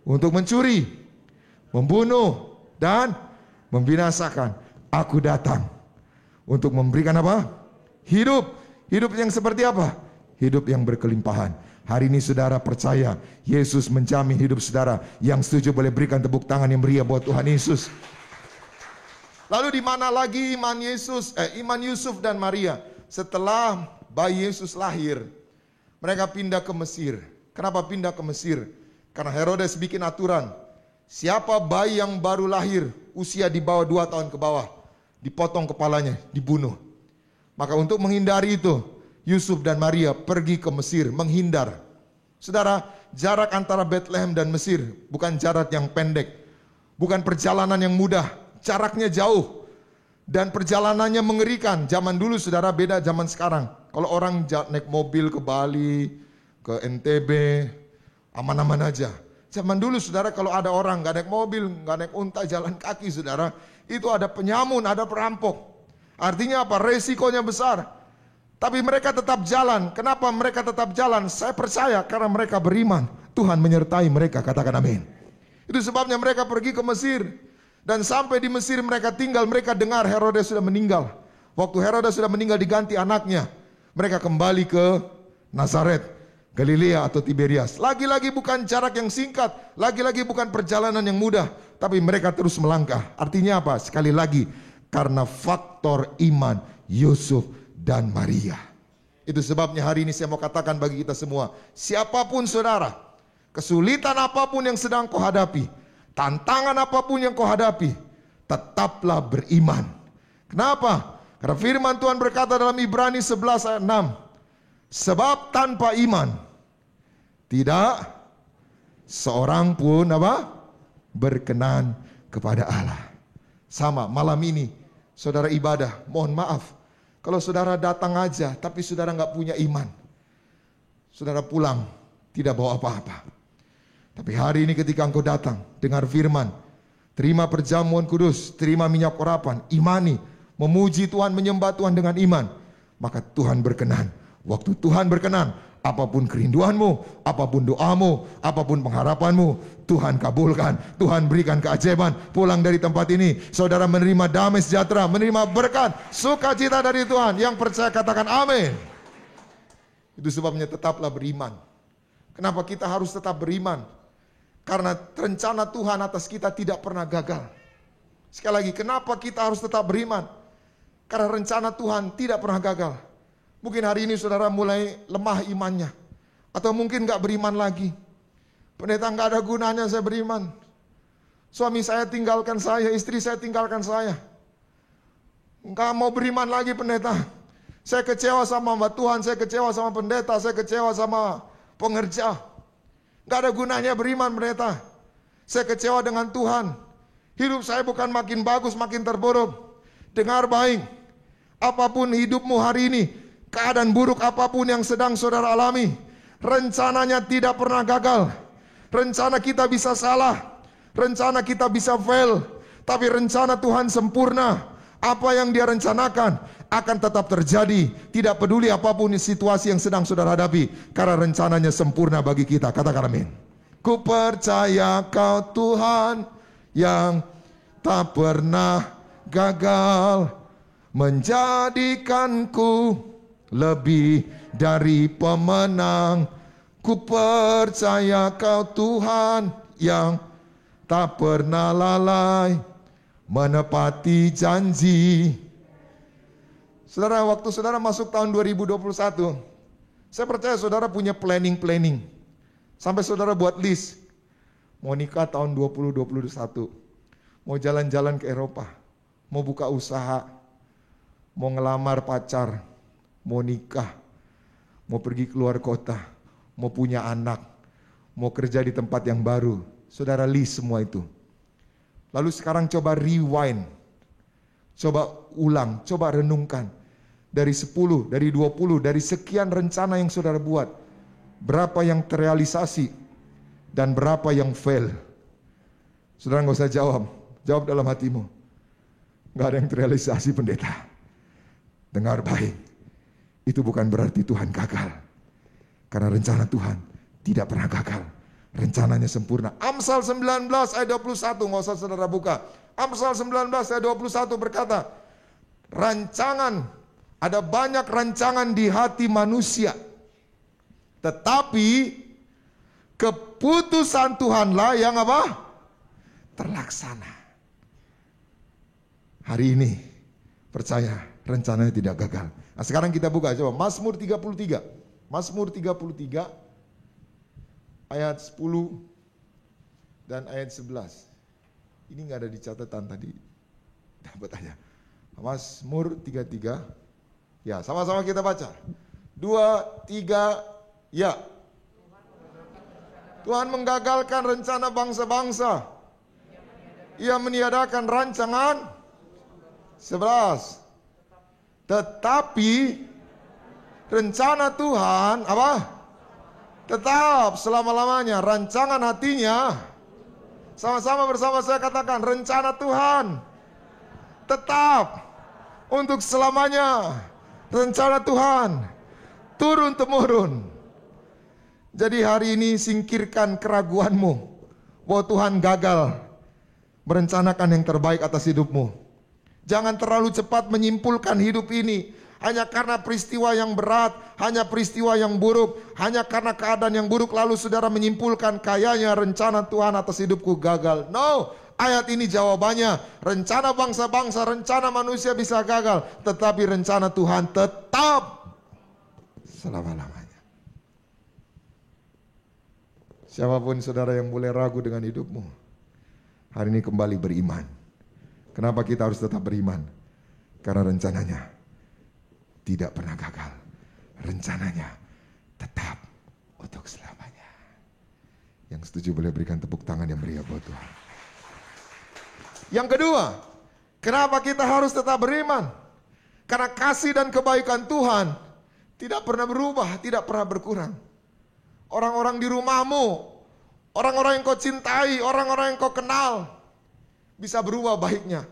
untuk mencuri, membunuh, dan membinasakan. Aku datang untuk memberikan apa? Hidup. Hidup yang seperti apa? Hidup yang berkelimpahan. Hari ini saudara percaya Yesus menjamin hidup saudara. Yang setuju boleh berikan tepuk tangan yang meriah buat Tuhan Yesus. Lalu di mana lagi iman Yusuf dan Maria? Setelah bayi Yesus lahir, mereka pindah ke Mesir. Kenapa pindah ke Mesir? Karena Herodes bikin aturan. Siapa bayi yang baru lahir, usia di bawah 2 tahun ke bawah, dipotong kepalanya, dibunuh. Maka untuk menghindari itu, Yusuf dan Maria pergi ke Mesir, menghindar. Saudara, jarak antara Bethlehem dan Mesir bukan jarak yang pendek, bukan perjalanan yang mudah, jaraknya jauh. Dan perjalanannya mengerikan. Zaman dulu saudara beda zaman sekarang. Kalau orang naik mobil ke Bali, ke NTB, Aman-aman aja. Zaman dulu saudara, kalau ada orang gak naik mobil, gak naik unta, jalan kaki saudara, itu ada penyamun, ada perampok. Artinya apa? Resikonya besar. Tapi mereka tetap jalan. Kenapa mereka tetap jalan? Saya percaya karena mereka beriman. Tuhan menyertai mereka, katakan amin. Itu sebabnya mereka pergi ke Mesir. Dan sampai di Mesir mereka tinggal, mereka dengar Herodes sudah meninggal. Waktu Herodes sudah meninggal diganti anaknya. Mereka kembali ke Nazaret, Galilea atau Tiberias. Lagi-lagi bukan jarak yang singkat, lagi-lagi bukan perjalanan yang mudah, tapi mereka terus melangkah. Artinya apa? Sekali lagi, karena faktor iman Yusuf dan Maria. Itu sebabnya hari ini saya mau katakan bagi kita semua, siapapun saudara, kesulitan apapun yang sedang kau hadapi, tantangan apapun yang kau hadapi, tetaplah beriman. Kenapa? Karena firman Tuhan berkata dalam Ibrani 11 ayat 6, sebab tanpa iman tidak seorang pun berkenan kepada Allah. Sama malam ini saudara ibadah, mohon maaf kalau saudara datang aja tapi saudara nggak punya iman, saudara pulang tidak bawa apa-apa. Tapi hari ini ketika engkau datang, dengar firman, terima perjamuan kudus, terima minyak urapan, imani, memuji Tuhan, menyembah Tuhan dengan iman, maka Tuhan berkenan. Waktu Tuhan berkenan, apapun kerinduanmu, apapun doamu, apapun pengharapanmu, Tuhan kabulkan, Tuhan berikan keajaiban. Pulang dari tempat ini, saudara menerima damai sejahtera, menerima berkat, sukacita dari Tuhan. Yang percaya katakan amin. Itu sebabnya tetaplah beriman. Kenapa kita harus tetap beriman? Karena rencana Tuhan atas kita tidak pernah gagal. Sekali lagi, kenapa kita harus tetap beriman? Karena rencana Tuhan tidak pernah gagal. Mungkin hari ini saudara mulai lemah imannya, atau mungkin gak beriman lagi. Pendeta, gak ada gunanya saya beriman. Suami saya tinggalkan saya, istri saya tinggalkan saya. Gak mau beriman lagi pendeta. Saya kecewa sama Mbak Tuhan, saya kecewa sama pendeta, saya kecewa sama pengerja. Gak ada gunanya beriman pendeta. Saya kecewa dengan Tuhan. Hidup saya bukan makin bagus, makin terburuk. Dengar baik, apapun hidupmu hari ini, keadaan buruk apapun yang sedang saudara alami, rencananya tidak pernah gagal. Rencana kita bisa salah, rencana kita bisa fail, tapi rencana Tuhan sempurna. Apa yang Dia rencanakan akan tetap terjadi, tidak peduli apapun situasi yang sedang saudara hadapi, karena rencananya sempurna bagi kita. Katakan amin. Ku percaya Kau Tuhan yang tak pernah gagal, menjadikanku lebih dari pemenang. Ku percaya Kau Tuhan yang tak pernah lalai, menepati janji. Saudara, waktu saudara masuk tahun 2021, saya percaya saudara punya planning. Sampai saudara buat list, mau nikah tahun 2021, mau jalan-jalan ke Eropa, mau buka usaha, mau ngelamar pacar, mau nikah, mau pergi keluar kota, mau punya anak, mau kerja di tempat yang baru. Saudara list semua itu. Lalu sekarang coba rewind, coba ulang, coba renungkan. Dari 10, dari 20, dari sekian rencana yang saudara buat, berapa yang terrealisasi dan berapa yang fail? Saudara nggak usah jawab, jawab dalam hatimu. Nggak ada yang terrealisasi pendeta. Dengar baik, itu bukan berarti Tuhan gagal. Karena rencana Tuhan tidak pernah gagal. Rencananya sempurna. Amsal 19 ayat 21, nggak usah saudara buka. Amsal 19 ayat 21 berkata, ada banyak rancangan di hati manusia, tetapi keputusan Tuhanlah yang terlaksana. Hari ini percaya rencananya tidak gagal. Nah, sekarang kita buka coba Mazmur 33. Mazmur 33 ayat 10 dan ayat 11. Ini nggak ada di catatan tadi. Dapat aja. Mazmur 33. Ya, sama-sama kita baca. 2, 3, ya. Tuhan menggagalkan rencana bangsa-bangsa. Ia meniadakan rancangan 11. Tetapi rencana Tuhan tetap selama-lamanya. Rancangan hatinya, sama-sama bersama saya katakan, rencana Tuhan tetap untuk selamanya. Rencana Tuhan turun-temurun. Jadi hari ini singkirkan keraguanmu bahwa Tuhan gagal merencanakan yang terbaik atas hidupmu. Jangan terlalu cepat menyimpulkan hidup ini hanya karena peristiwa yang berat, hanya peristiwa yang buruk, hanya karena keadaan yang buruk lalu saudara menyimpulkan kayaknya rencana Tuhan atas hidupku gagal. No, ayat ini jawabannya. Rencana bangsa-bangsa, rencana manusia bisa gagal, tetapi rencana Tuhan tetap selama-lamanya. Siapapun saudara yang mulai ragu dengan hidupmu, hari ini kembali beriman. Kenapa kita harus tetap beriman? Karena rencananya tidak pernah gagal. Rencananya tetap untuk selamanya. Yang setuju boleh berikan tepuk tangan yang meriah buat Tuhan. Yang kedua, kenapa kita harus tetap beriman? Karena kasih dan kebaikan Tuhan tidak pernah berubah, tidak pernah berkurang. Orang-orang di rumahmu, orang-orang yang kau cintai, orang-orang yang kau kenal, bisa berubah baiknya.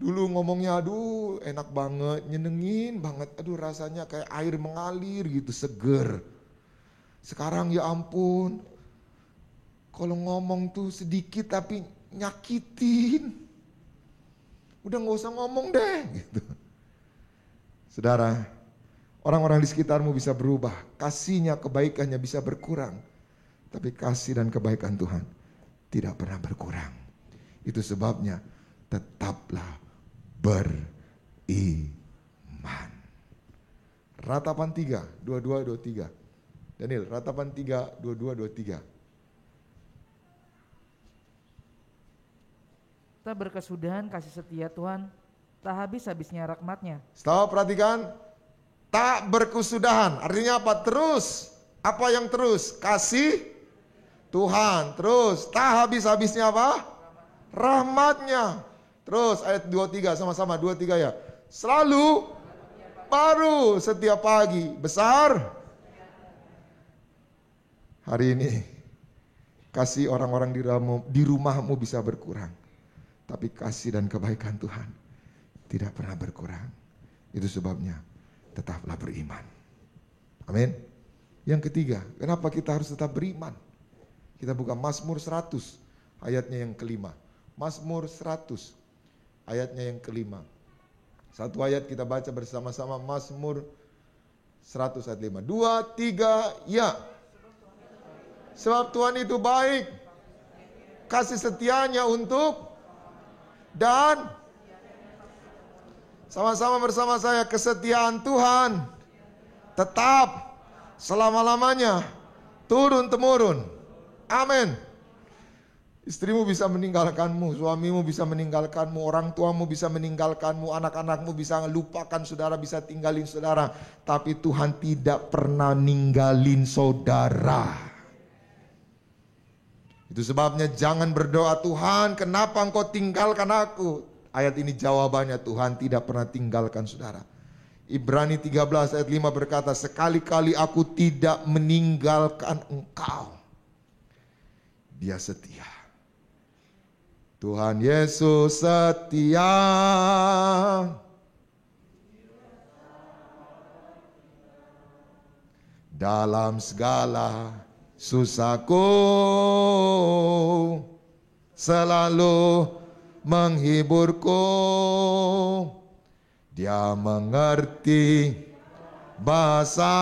Dulu ngomongnya, aduh enak banget, nyenengin banget, aduh rasanya kayak air mengalir gitu, seger. Sekarang ya ampun, kalau ngomong tuh sedikit tapi nyakitin. Udah gak usah ngomong deh gitu. Saudara, orang-orang di sekitarmu bisa berubah, kasihnya, kebaikannya bisa berkurang. Tapi kasih dan kebaikan Tuhan tidak pernah berkurang. Itu sebabnya tetaplah beriman. Ratapan 3, 22, 23. Daniel, Ratapan 3, 22, 23. Tak berkesudahan kasih setia Tuhan, tak habis-habisnya rahmat-Nya. Stop, perhatikan. Tak berkesudahan, artinya apa? Terus. Apa yang terus? Kasih Tuhan. Terus, tak habis-habisnya apa? Rahmat-Nya. Terus ayat 23, sama-sama 23 ya. Selalu baru setiap pagi. Besar. Hari ini kasih orang-orang di rumahmu bisa berkurang. Tapi kasih dan kebaikan Tuhan tidak pernah berkurang. Itu sebabnya tetaplah beriman. Amin. Yang ketiga, kenapa kita harus tetap beriman? Kita buka Mazmur 100 ayatnya yang kelima. Mazmur 100 ayatnya yang kelima. Satu ayat kita baca bersama-sama, Mazmur 100 ayat 5. 2, 3, ya. Sebab Tuhan itu baik, kasih setianya untuk, dan sama-sama bersama saya, kesetiaan Tuhan tetap selama-lamanya, turun-temurun. Amin. Istrimu bisa meninggalkanmu, suamimu bisa meninggalkanmu, orang tuamu bisa meninggalkanmu, anak-anakmu bisa lupakan saudara, bisa tinggalin saudara. Tapi Tuhan tidak pernah ninggalin saudara. Itu sebabnya jangan berdoa, Tuhan kenapa engkau tinggalkan aku? Ayat ini jawabannya, Tuhan tidak pernah tinggalkan saudara. Ibrani 13 ayat 5 berkata, sekali-kali aku tidak meninggalkan engkau. Dia setia. Tuhan Yesus setia. Dalam segala susahku selalu menghiburku. Dia mengerti bahasa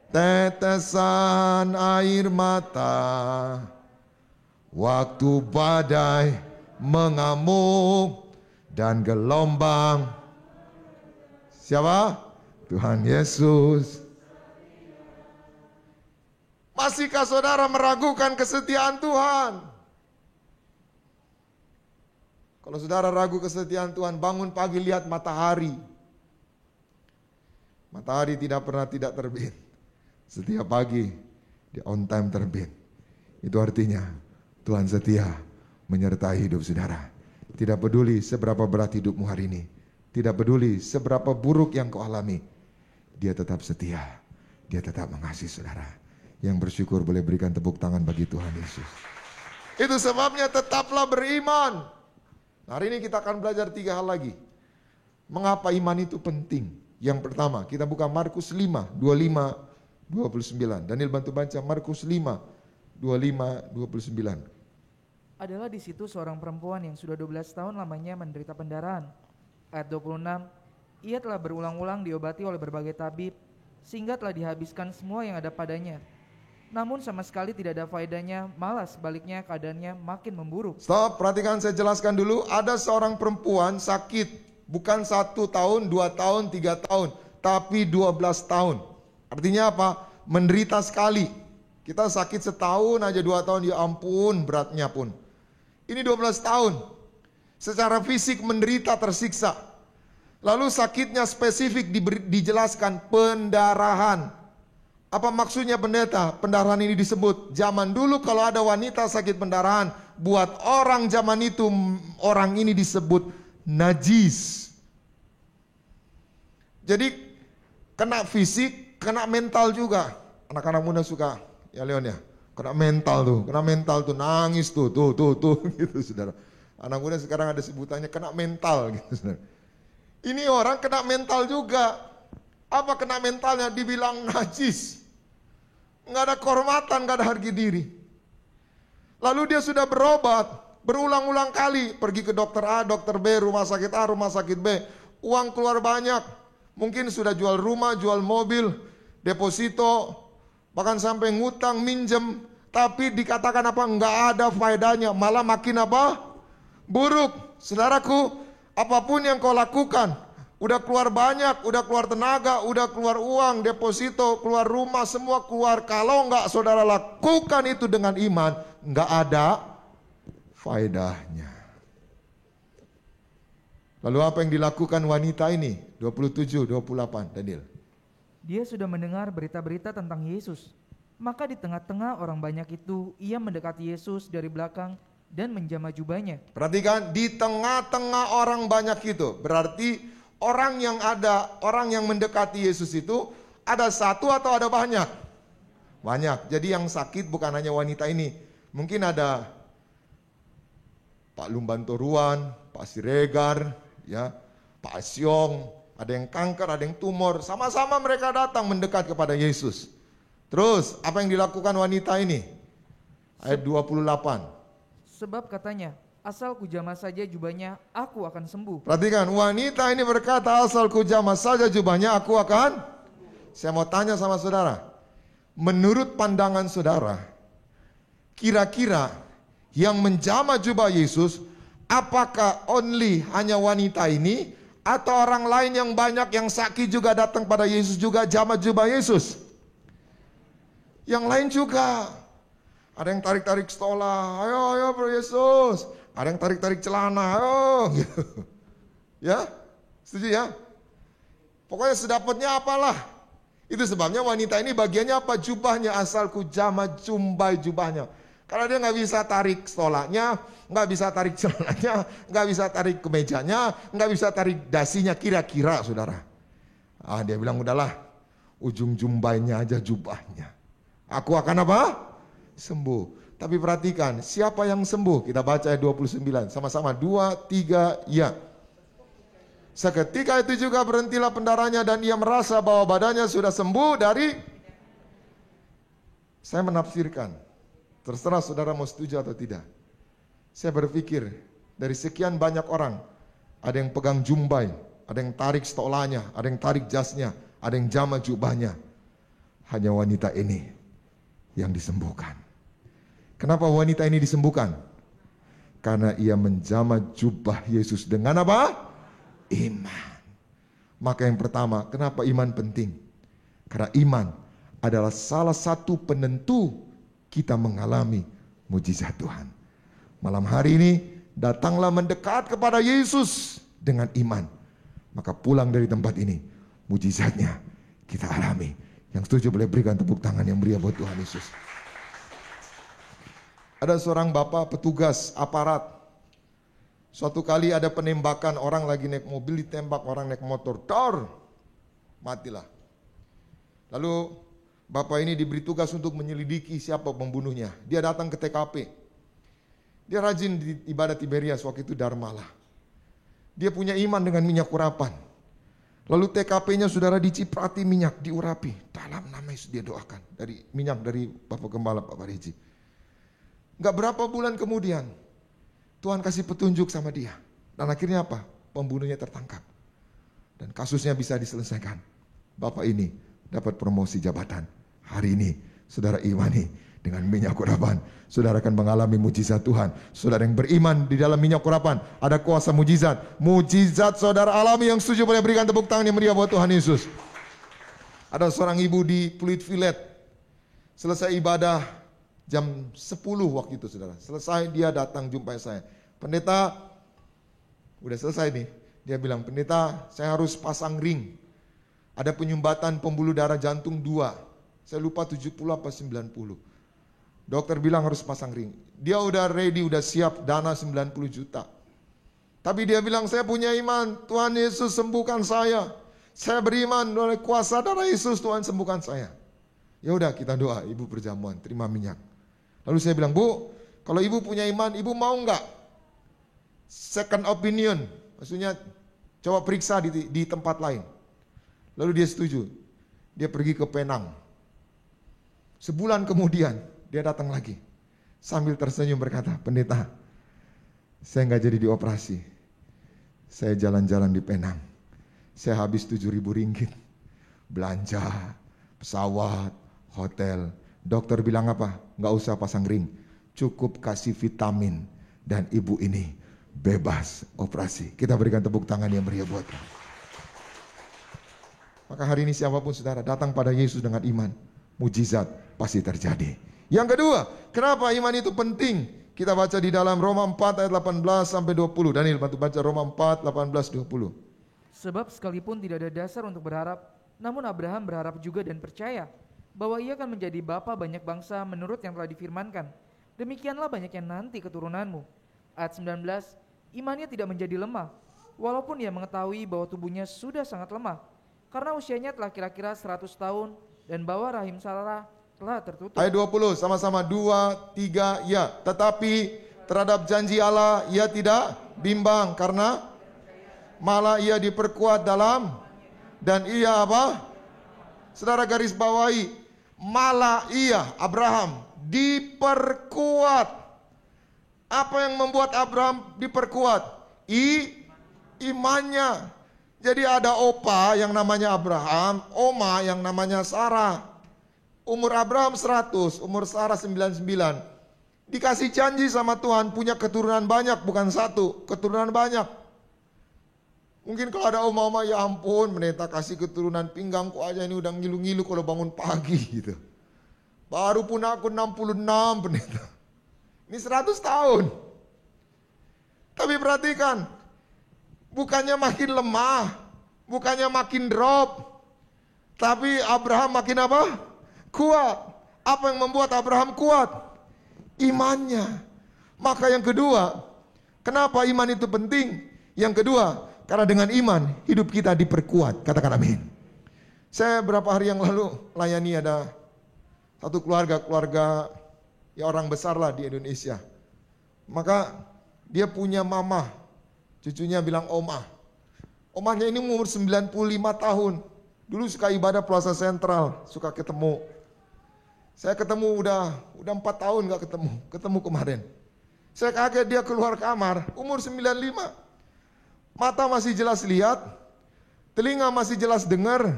tetesan air mata waktu badai mengamuk dan gelombang. Siapa? Tuhan Yesus. Masihkah saudara meragukan kesetiaan Tuhan? Kalau saudara ragu kesetiaan Tuhan, bangun pagi lihat matahari. Matahari tidak pernah tidak terbit. Setiap pagi dia on time terbit. Itu artinya Tuhan setia menyertai hidup saudara. Tidak peduli seberapa berat hidupmu hari ini. Tidak peduli seberapa buruk yang kau alami. Dia tetap setia. dia tetap mengasihi saudara. Yang bersyukur boleh berikan tepuk tangan bagi Tuhan Yesus. Itu sebabnya tetaplah beriman. Hari ini kita akan belajar 3 hal lagi. Mengapa iman itu penting? Yang pertama, kita buka Markus 5, 25, 29. Daniel bantu baca Markus 5, 25, 29. Adalah di situ seorang perempuan yang sudah 12 tahun lamanya menderita pendarahan. Ayat 26, ia telah berulang-ulang diobati oleh berbagai tabib, sehingga telah dihabiskan semua yang ada padanya. Namun sama sekali tidak ada faedahnya, malah sebaliknya keadaannya makin memburuk. Stop, perhatikan saya jelaskan dulu. Ada seorang perempuan sakit, bukan 1 tahun, 2 tahun, 3 tahun, tapi 12 tahun. Artinya apa? Menderita sekali. Kita sakit setahun aja, 2 tahun, ya ampun beratnya pun. Ini 12 tahun. Secara fisik menderita, tersiksa. Lalu sakitnya spesifik dijelaskan pendarahan. Apa maksudnya pendeta? Pendarahan ini disebut zaman dulu kalau ada wanita sakit pendarahan, buat orang zaman itu orang ini disebut najis. Jadi kena fisik, kena mental juga. Anak-anak muda suka, ya Leon ya, kena mental tuh, nangis tuh, gitu saudara. Anak muda sekarang ada sebutannya kena mental gitu saudara. Ini orang kena mental juga. Apa kena mentalnya? Dibilang najis. Nggak ada kehormatan, nggak ada harga diri. Lalu dia sudah berobat, berulang-ulang kali. Pergi ke dokter A, dokter B, rumah sakit A, rumah sakit B. Uang keluar banyak. Mungkin sudah jual rumah, jual mobil, deposito, bahkan sampai ngutang, minjem. Tapi dikatakan apa? Nggak ada faedahnya, malah makin apa? Buruk. Saudaraku, apapun yang kau lakukan, udah keluar banyak, udah keluar tenaga, udah keluar uang, deposito, keluar rumah, semua keluar. Kalau enggak saudara lakukan itu dengan iman, enggak ada faedahnya. Lalu apa yang dilakukan wanita ini? 27, 28, Daniel. Dia sudah mendengar berita-berita tentang Yesus. Maka di tengah-tengah orang banyak itu, ia mendekati Yesus dari belakang dan menjamah jubahnya. Perhatikan, di tengah-tengah orang banyak itu, berarti orang yang mendekati Yesus itu ada satu atau ada banyak? Banyak. Jadi yang sakit bukan hanya wanita ini. Mungkin ada Pak Lumbantoruan, Pak Siregar, ya, Pak Asyong, ada yang kanker, ada yang tumor. Sama-sama mereka datang mendekat kepada Yesus. Terus apa yang dilakukan wanita ini? Ayat 28. Sebab katanya, asal kujamah saja jubahnya, aku akan sembuh. Perhatikan, wanita ini berkata, asal kujamah saja jubahnya, aku akan. Saya mau tanya sama saudara, menurut pandangan saudara, kira-kira yang menjamah jubah Yesus, apakah hanya wanita ini, atau orang lain yang banyak yang sakit juga datang pada Yesus juga jamah jubah Yesus? Yang lain juga. Ada yang tarik-tarik stola, ayo Bro Yesus. Ada yang tarik-tarik celana, ayo gitu. Ya, setuju ya? Pokoknya sedapatnya apalah. Itu sebabnya wanita ini bagiannya apa? Jubahnya, asal kujamah jumbai jubahnya. Karena dia nggak bisa tarik stolanya, nggak bisa tarik celananya, nggak bisa tarik kemejanya, nggak bisa tarik dasinya kira-kira saudara. Dia bilang udahlah, ujung jumbainya aja jubahnya. Aku akan apa? Sembuh. Tapi perhatikan, siapa yang sembuh? Kita baca ayat 29, sama-sama 2, 3, ya. Seketika itu juga berhentilah pendarahannya dan ia merasa bahwa badannya sudah sembuh dari. Saya menafsirkan, terserah saudara mau setuju atau tidak. Saya berpikir dari sekian banyak orang, ada yang pegang jumbai, ada yang tarik stolanya, ada yang tarik jasnya, ada yang jamah jubahnya. Hanya wanita ini yang disembuhkan. Kenapa wanita ini disembuhkan? Karena ia menjamah jubah Yesus dengan apa? Iman. Maka yang pertama, kenapa iman penting? Karena iman adalah salah satu penentu kita mengalami mujizat Tuhan. Malam hari ini datanglah mendekat kepada Yesus dengan iman. Maka pulang dari tempat ini, mujizatnya kita alami. Yang setuju boleh berikan tepuk tangan yang meriah buat Tuhan Yesus. Ada seorang bapak petugas aparat. Suatu kali ada penembakan, orang lagi naik mobil ditembak, orang naik motor, dor, matilah. Lalu Bapak ini diberi tugas untuk menyelidiki siapa pembunuhnya. Dia datang ke TKP. Dia rajin di ibadah Tiberias waktu itu Darmalah. Dia punya iman dengan minyak urapan. Lalu TKP-nya saudara diciprati minyak, diurapi. Dalam nama Yesus dia doakan. Dari minyak dari Bapak Gembala, Pak Pariji. Gak berapa bulan kemudian, Tuhan kasih petunjuk sama dia. Dan akhirnya apa? Pembunuhnya tertangkap. Dan kasusnya bisa diselesaikan. Bapak ini dapat promosi jabatan. Hari ini, saudara imani dengan minyak urapan. Saudara akan mengalami mujizat Tuhan. Saudara yang beriman di dalam minyak urapan, ada kuasa mujizat. Mujizat saudara alami. Yang setuju boleh berikan tepuk tangan yang meriah buat Tuhan Yesus. Ada seorang ibu di Pluit Village. Selesai ibadah jam 10 waktu itu saudara. Selesai dia datang jumpai saya. Pendeta, udah selesai nih. Dia bilang, pendeta saya harus pasang ring. Ada penyumbatan pembuluh darah jantung 2. Saya lupa 70 apa 90. Dokter bilang harus pasang ring. Dia udah ready, udah siap dana 90 juta. Tapi dia bilang, saya punya iman, Tuhan Yesus sembuhkan saya. Saya beriman oleh kuasa darah Yesus, Tuhan sembuhkan saya. Ya udah kita doa, ibu perjamuan, terima minyak. Lalu saya bilang, Bu, kalau ibu punya iman, ibu mau enggak second opinion? Maksudnya coba periksa di tempat lain. Lalu dia setuju. Dia pergi ke Penang. Sebulan kemudian dia datang lagi. Sambil tersenyum berkata, pendeta, saya nggak jadi dioperasi. Saya jalan-jalan di Penang. Saya habis 7.000 ringgit. Belanja, pesawat, hotel. Dokter bilang apa? Nggak usah pasang ring. Cukup kasih vitamin. Dan ibu ini bebas operasi. Kita berikan tepuk tangan yang meriah buat dia. Maka hari ini siapapun saudara datang pada Yesus dengan iman, mujizat pasti terjadi. Yang kedua, kenapa iman itu penting? Kita baca di dalam Roma 4 ayat 18 sampai 20. Daniel bantu baca Roma 4 18 20. Sebab sekalipun tidak ada dasar untuk berharap, namun Abraham berharap juga dan percaya bahwa ia akan menjadi bapa banyak bangsa menurut yang telah difirmankan. Demikianlah banyaknya nanti keturunanmu. Ayat 19, imannya tidak menjadi lemah, walaupun ia mengetahui bahwa tubuhnya sudah sangat lemah, karena usianya telah kira-kira 100 tahun dan bahwa rahim Sarah telah tertutup. Ayat 20, sama-sama 2, 3, ya. Tetapi terhadap janji Allah ia tidak bimbang, karena malah ia diperkuat dalam, dan ia apa? Saudara garis bawahi, malah ia, Abraham, diperkuat. Apa yang membuat Abraham diperkuat? Imannya. Jadi ada opa yang namanya Abraham, oma yang namanya Sarah. Umur Abraham 100, umur Sarah 99. Dikasih janji sama Tuhan punya keturunan banyak, bukan satu, keturunan banyak. Mungkin kalau ada oma-oma, ya ampun, pendeta kasih keturunan pinggangku aja ini udah ngilu-ngilu kalau bangun pagi gitu. Baru pun aku 66 pendeta. Ini 100 tahun. Tapi perhatikan, bukannya makin lemah, bukannya makin drop, tapi Abraham makin apa? Kuat. Apa yang membuat Abraham kuat? Imannya. Maka yang kedua, kenapa iman itu penting? Yang kedua, karena dengan iman hidup kita diperkuat. Katakan amin. Saya berapa hari yang lalu layani ada satu keluarga ya orang besar lah di Indonesia. Maka dia punya mama, cucunya bilang oma. Omanya ini umur 95 tahun. Dulu suka ibadah Plaza Sentral, suka ketemu. Saya ketemu udah 4 tahun gak ketemu kemarin. Saya kaget dia keluar kamar, umur 95. Mata masih jelas lihat, telinga masih jelas dengar,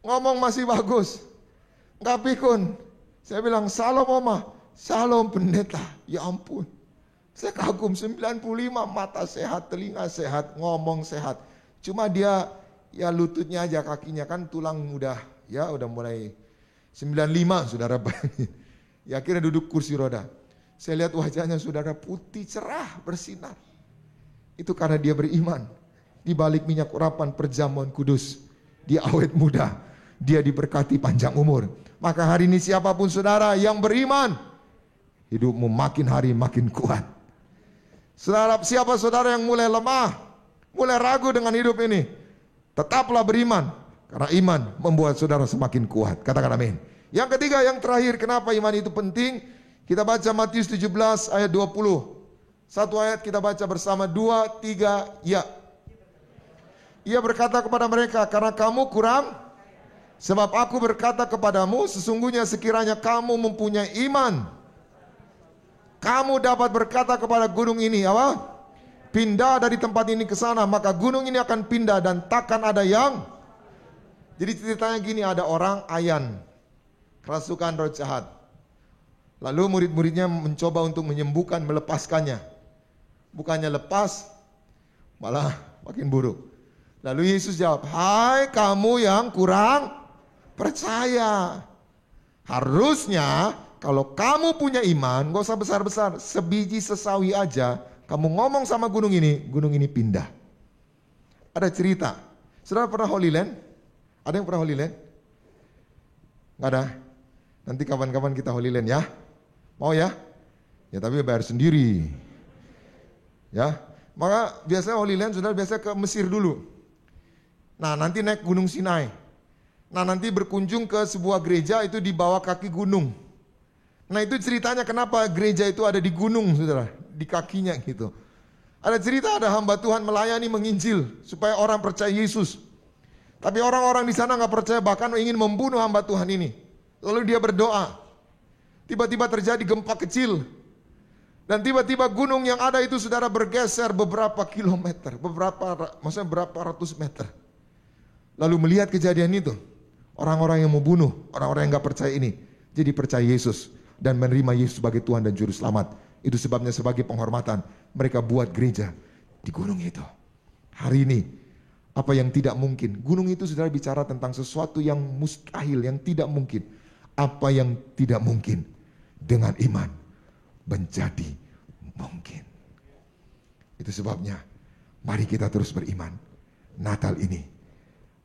ngomong masih bagus. Gak pikun. Saya bilang, salam oma, salam pendeta. Ya ampun. Saya kagum, 95, mata sehat, telinga sehat, ngomong sehat. Cuma dia, ya lututnya aja, kakinya kan tulang udah mulai 95 saudara. Ya akhirnya duduk kursi roda. Saya lihat wajahnya saudara putih cerah bersinar. Itu karena dia beriman. Di balik minyak urapan perjamuan kudus, dia awet muda, dia diberkati panjang umur. Maka hari ini siapapun saudara yang beriman, hidupmu makin hari makin kuat. Saudara, siapa saudara yang mulai lemah, mulai ragu dengan hidup ini, tetaplah beriman. Karena iman membuat saudara semakin kuat. Katakan amin. Yang ketiga, yang terakhir, kenapa iman itu penting? Kita baca Matius 17 ayat 20. Satu ayat kita baca bersama, 2, 3, ya. Ia berkata kepada mereka, karena kamu kurang, sebab aku berkata kepadamu, sesungguhnya sekiranya kamu mempunyai iman, kamu dapat berkata kepada gunung ini, apa? Pindah dari tempat ini ke sana, maka gunung ini akan pindah dan takkan ada yang. Jadi ceritanya gini, ada orang ayan, kerasukan roh jahat. Lalu murid-muridnya mencoba untuk menyembuhkan, melepaskannya. Bukannya lepas, malah makin buruk. Lalu Yesus jawab, hai kamu yang kurang percaya. Harusnya kalau kamu punya iman, gak usah besar-besar, sebiji sesawi aja, kamu ngomong sama gunung ini pindah. Ada cerita, saudara pernah Holy Land? Ada yang pernah Holy Land? Gak ada? Nanti kapan-kapan kita Holy Land ya? Mau ya? Ya tapi bayar sendiri. Ya, maka biasanya Holy Land saudara biasa ke Mesir dulu. Nah nanti naik Gunung Sinai. Nah nanti berkunjung ke sebuah gereja itu di bawah kaki gunung. Nah itu ceritanya kenapa gereja itu ada di gunung saudara. Di kakinya gitu. Ada cerita ada hamba Tuhan melayani menginjil supaya orang percaya Yesus. Tapi orang-orang di sana gak percaya, bahkan ingin membunuh hamba Tuhan ini. Lalu dia berdoa. Tiba-tiba terjadi gempa kecil. Dan tiba-tiba gunung yang ada itu saudara bergeser beberapa kilometer. Maksudnya berapa ratus meter. Lalu melihat kejadian itu. Orang-orang yang mau bunuh, orang-orang yang gak percaya ini. Jadi percaya Yesus. Dan menerima Yesus sebagai Tuhan dan Juru Selamat. Itu sebabnya sebagai penghormatan. Mereka buat gereja di gunung itu. Hari ini. Apa yang tidak mungkin. Gunung itu saudara bicara tentang sesuatu yang mustahil, yang tidak mungkin. Apa yang tidak mungkin dengan iman menjadi mungkin. Itu sebabnya mari kita terus beriman. Natal ini,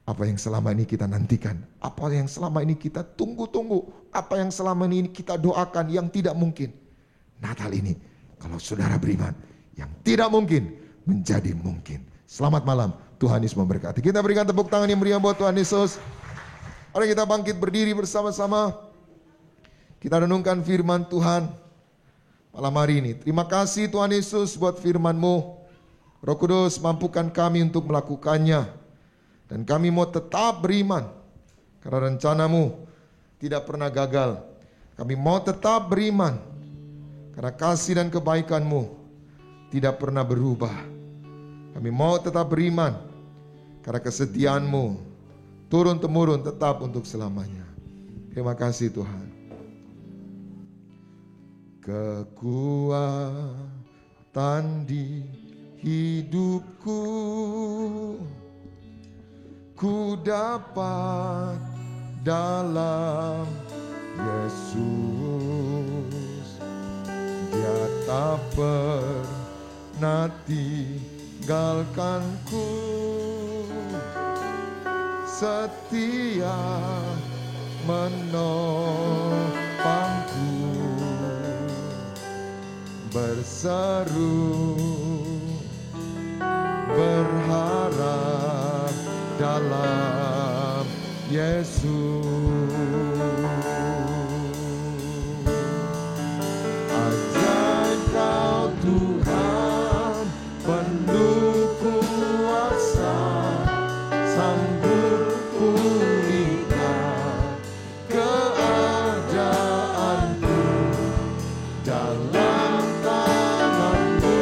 apa yang selama ini kita nantikan, apa yang selama ini kita tunggu-tunggu, apa yang selama ini kita doakan yang tidak mungkin. Natal ini, kalau saudara beriman, yang tidak mungkin menjadi mungkin. Selamat malam. Tuhan Yesus memberkati. Kita berikan tepuk tangan yang meriah buat Tuhan Yesus. Mari kita bangkit berdiri bersama-sama. Kita renungkan firman Tuhan malam hari ini. Terima kasih Tuhan Yesus buat firman-Mu. Roh Kudus mampukan kami untuk melakukannya. Dan kami mau tetap beriman. Karena rencana-Mu tidak pernah gagal. Kami mau tetap beriman. Karena kasih dan kebaikan-Mu tidak pernah berubah. Kami mau tetap beriman karena kesetiaan-Mu turun-temurun tetap untuk selamanya. Terima kasih Tuhan. Kekuatan di hidupku ku dapat dalam Yesus. Dia tak pernah tinggalkanku, setia menopangku, berseru berharap dalam Yesus. Ajaib Kau Tuhan, penuh kuasa, sanggup pulihkan keadaanku, dalam tangan-Mu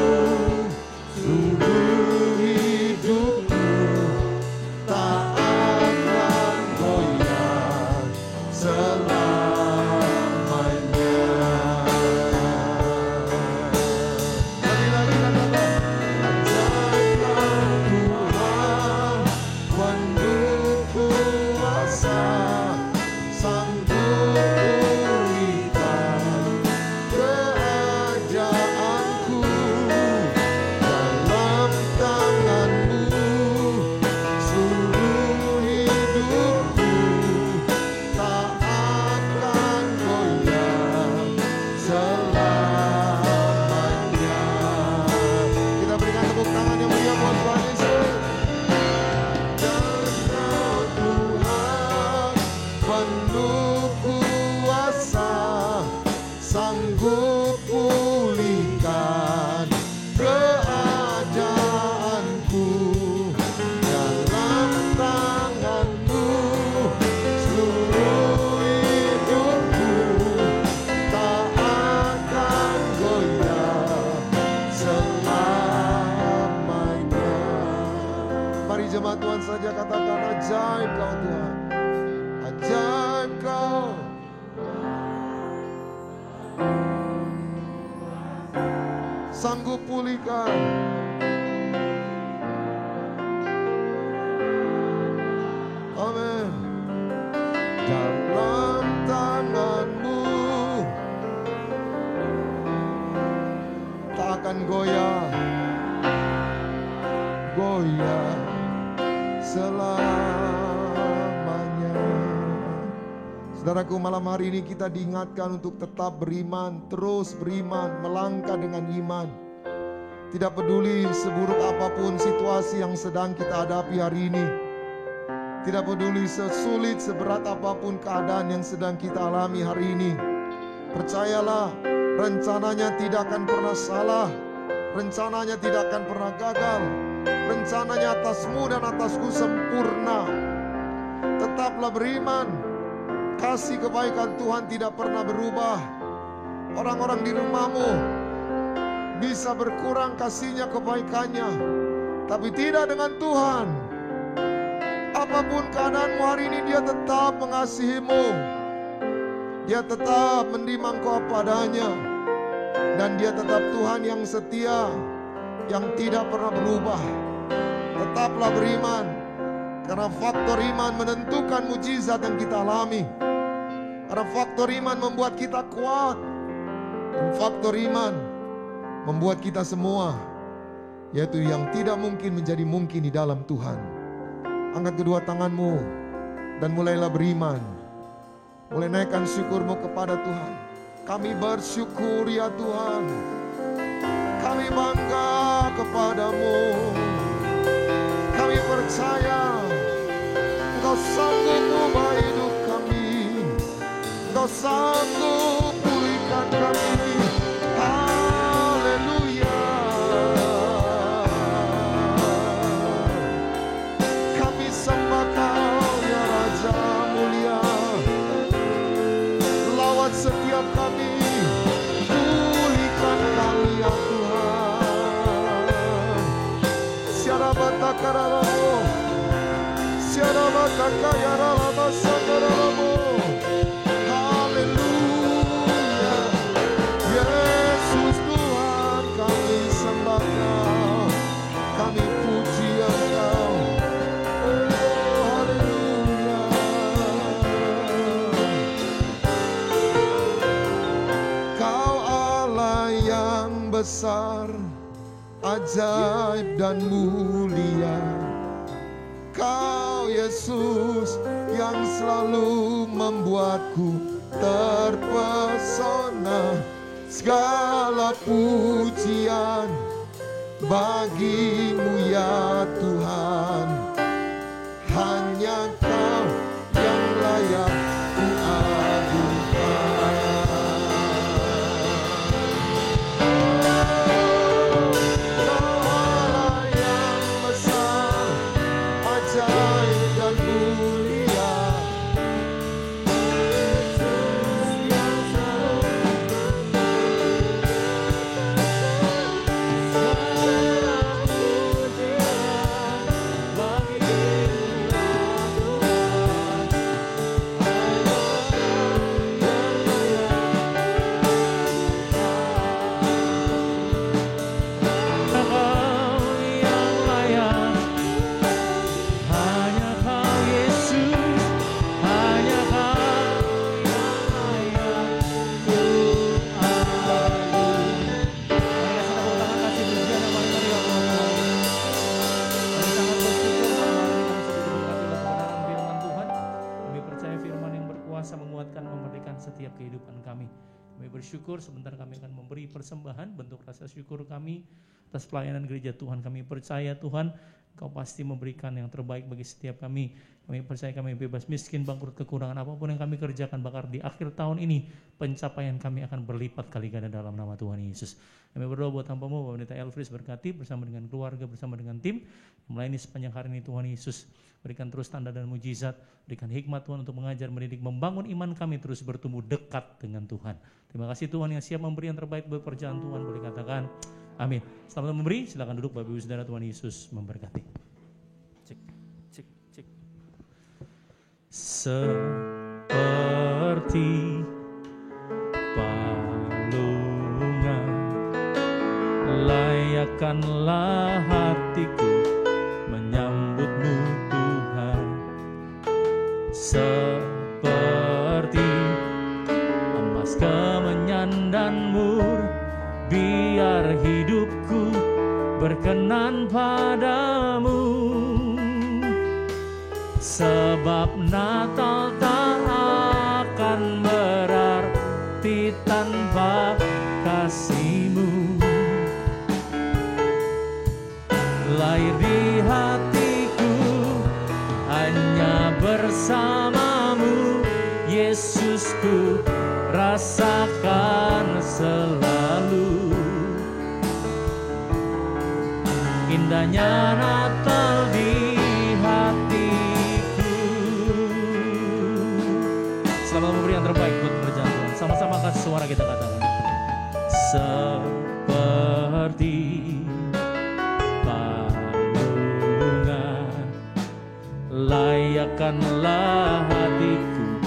seluruh hidupku tak akan goyah selamanya. Lagi katakan, ajaib Kau Tuhan, penuh kuasa, sanggup pulihkan keadaanku, dalam tangan-Mu seluruh hidupku tak akan goyah selamanya. Kita berikan tepuk tangan yang meriah buat Tuhan Yesus. Dan Kau Tuhan, pulihkan keadaanku, dalam tangan-Mu seluruh hidupku tak akan goyah selamanya. Mari jemaat Tuhan saja katakan, ajaib Kau Tuhan, ajaib Kau. Sanggup pulihkan. Amin. Dalam tangan-Mu tak akan goyah selamanya. Saudaraku, malam hari ini kita diingatkan untuk tetap beriman, terus beriman, melangkah dengan iman. Tidak peduli seburuk apapun situasi yang sedang kita hadapi hari ini. Tidak peduli sesulit, seberat apapun keadaan yang sedang kita alami hari ini. Percayalah, rencananya tidak akan pernah salah. Rencananya tidak akan pernah gagal. Rencananya atasmu dan atasku sempurna. Tetaplah beriman. Kasih kebaikan Tuhan tidak pernah berubah. Orang-orang di rumahmu bisa berkurang kasihnya, kebaikannya, tapi tidak dengan Tuhan. Apapun keadaanmu hari ini, Dia tetap mengasihimu. Dia tetap menerima engkau padanya. Dan Dia tetap Tuhan yang setia, yang tidak pernah berubah. Tetaplah beriman, karena faktor iman menentukan mujizat yang kita alami. Karena faktor iman membuat kita kuat. Dan faktor iman membuat kita semua, yaitu yang tidak mungkin menjadi mungkin di dalam Tuhan. Angkat kedua tanganmu dan mulailah beriman. Mulai naikkan syukurmu kepada Tuhan. Kami bersyukur ya Tuhan. Kami bangga kepadamu. Kami percaya Engkau sanggup mengubah hidup kami. Engkau sanggup pulihkan kami. Haleluya. Kami sembah Kau ya Raja mulia. Lawat setiap kami. Pulihkan kami ya Tuhan. Siara batakaralamu. Siara batakayaralama sakaralamu. Haleluya. Yesus Tuhan, kami sembah Kau, kami puji Engkau. Oh haleluya. Kau Allah yang besar, ajaib dan mulia. Kau Yesus yang selalu membuatku terpesona. Segala pujian bagi-Mu ya Tuhan. Hanya Kau yang layak ku agungkan. Kau Allah yang besar, ajaib dan mulia. setiap kehidupan kami. Kami bersyukur, sebentar kami akan memberi persembahan bentuk rasa syukur kami atas pelayanan gereja Tuhan. Kami percaya Tuhan, Kau pasti memberikan yang terbaik bagi setiap kami. Kami percaya kami bebas miskin, bangkrut, kekurangan apapun yang kami kerjakan, bahkan di akhir tahun ini pencapaian kami akan berlipat kali ganda dalam nama Tuhan Yesus. Kami berdoa buat hamba-Mu, Bapak Pendeta Elfris, berkati bersama dengan keluarga, bersama dengan tim melayani sepanjang hari ini. Tuhan Yesus, berikan terus tanda dan mujizat, berikan hikmat Tuhan untuk mengajar, mendidik, membangun iman kami terus bertumbuh dekat dengan Tuhan. Terima kasih Tuhan yang siap memberi yang terbaik buat perjalanan Tuhan. Boleh katakan amin. Selamat memberi, silakan duduk Bapak Ibu Saudara. Tuhan Yesus memberkati. Cek, cek, cek. Seperti palungan layakkanlah hatiku menyambut-Mu Tuhan, seperti emas kemenyan dan mur, biar hidupku berkenan padamu. Sebab Natal tak akan berarti tanpa kasih-Mu. Lahir di hatiku hanya bersama-Mu, Yesusku rasakan selalu. Indahnya Natal di hatiku. Selamat memberi yang terbaik buat perjalanan. Sama-sama kasih suara kita katakan. Seperti palungan layakkanlah hatiku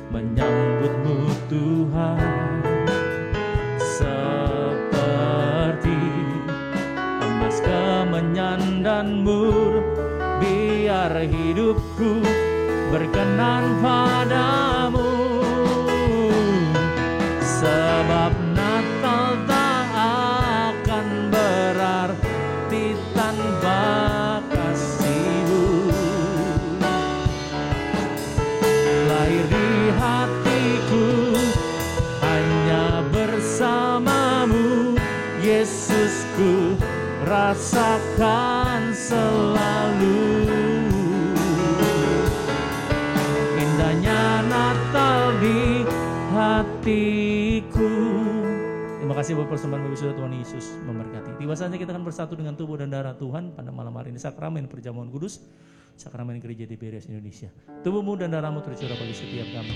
menyambut-Mu Tuhan, seperti emas kemenyan dan mur, biar hidupku berkenan padamu. Sebab Natal tak akan berarti tanpa kasih-Mu. Lahir di hatiku hanya bersama-Mu, Yesusku rasakan selalu. Indahnya Natal di hatiku. Terima kasih buat persembahan Bapak Saudara. Tuhan Yesus memberkati. Tiba saatnya kita akan bersatu dengan tubuh dan darah Tuhan pada malam hari ini. Sakramen perjamuan kudus, sakramen gereja TBRIAS Indonesia. Tubuhmu dan darahmu tercurah bagi setiap kami.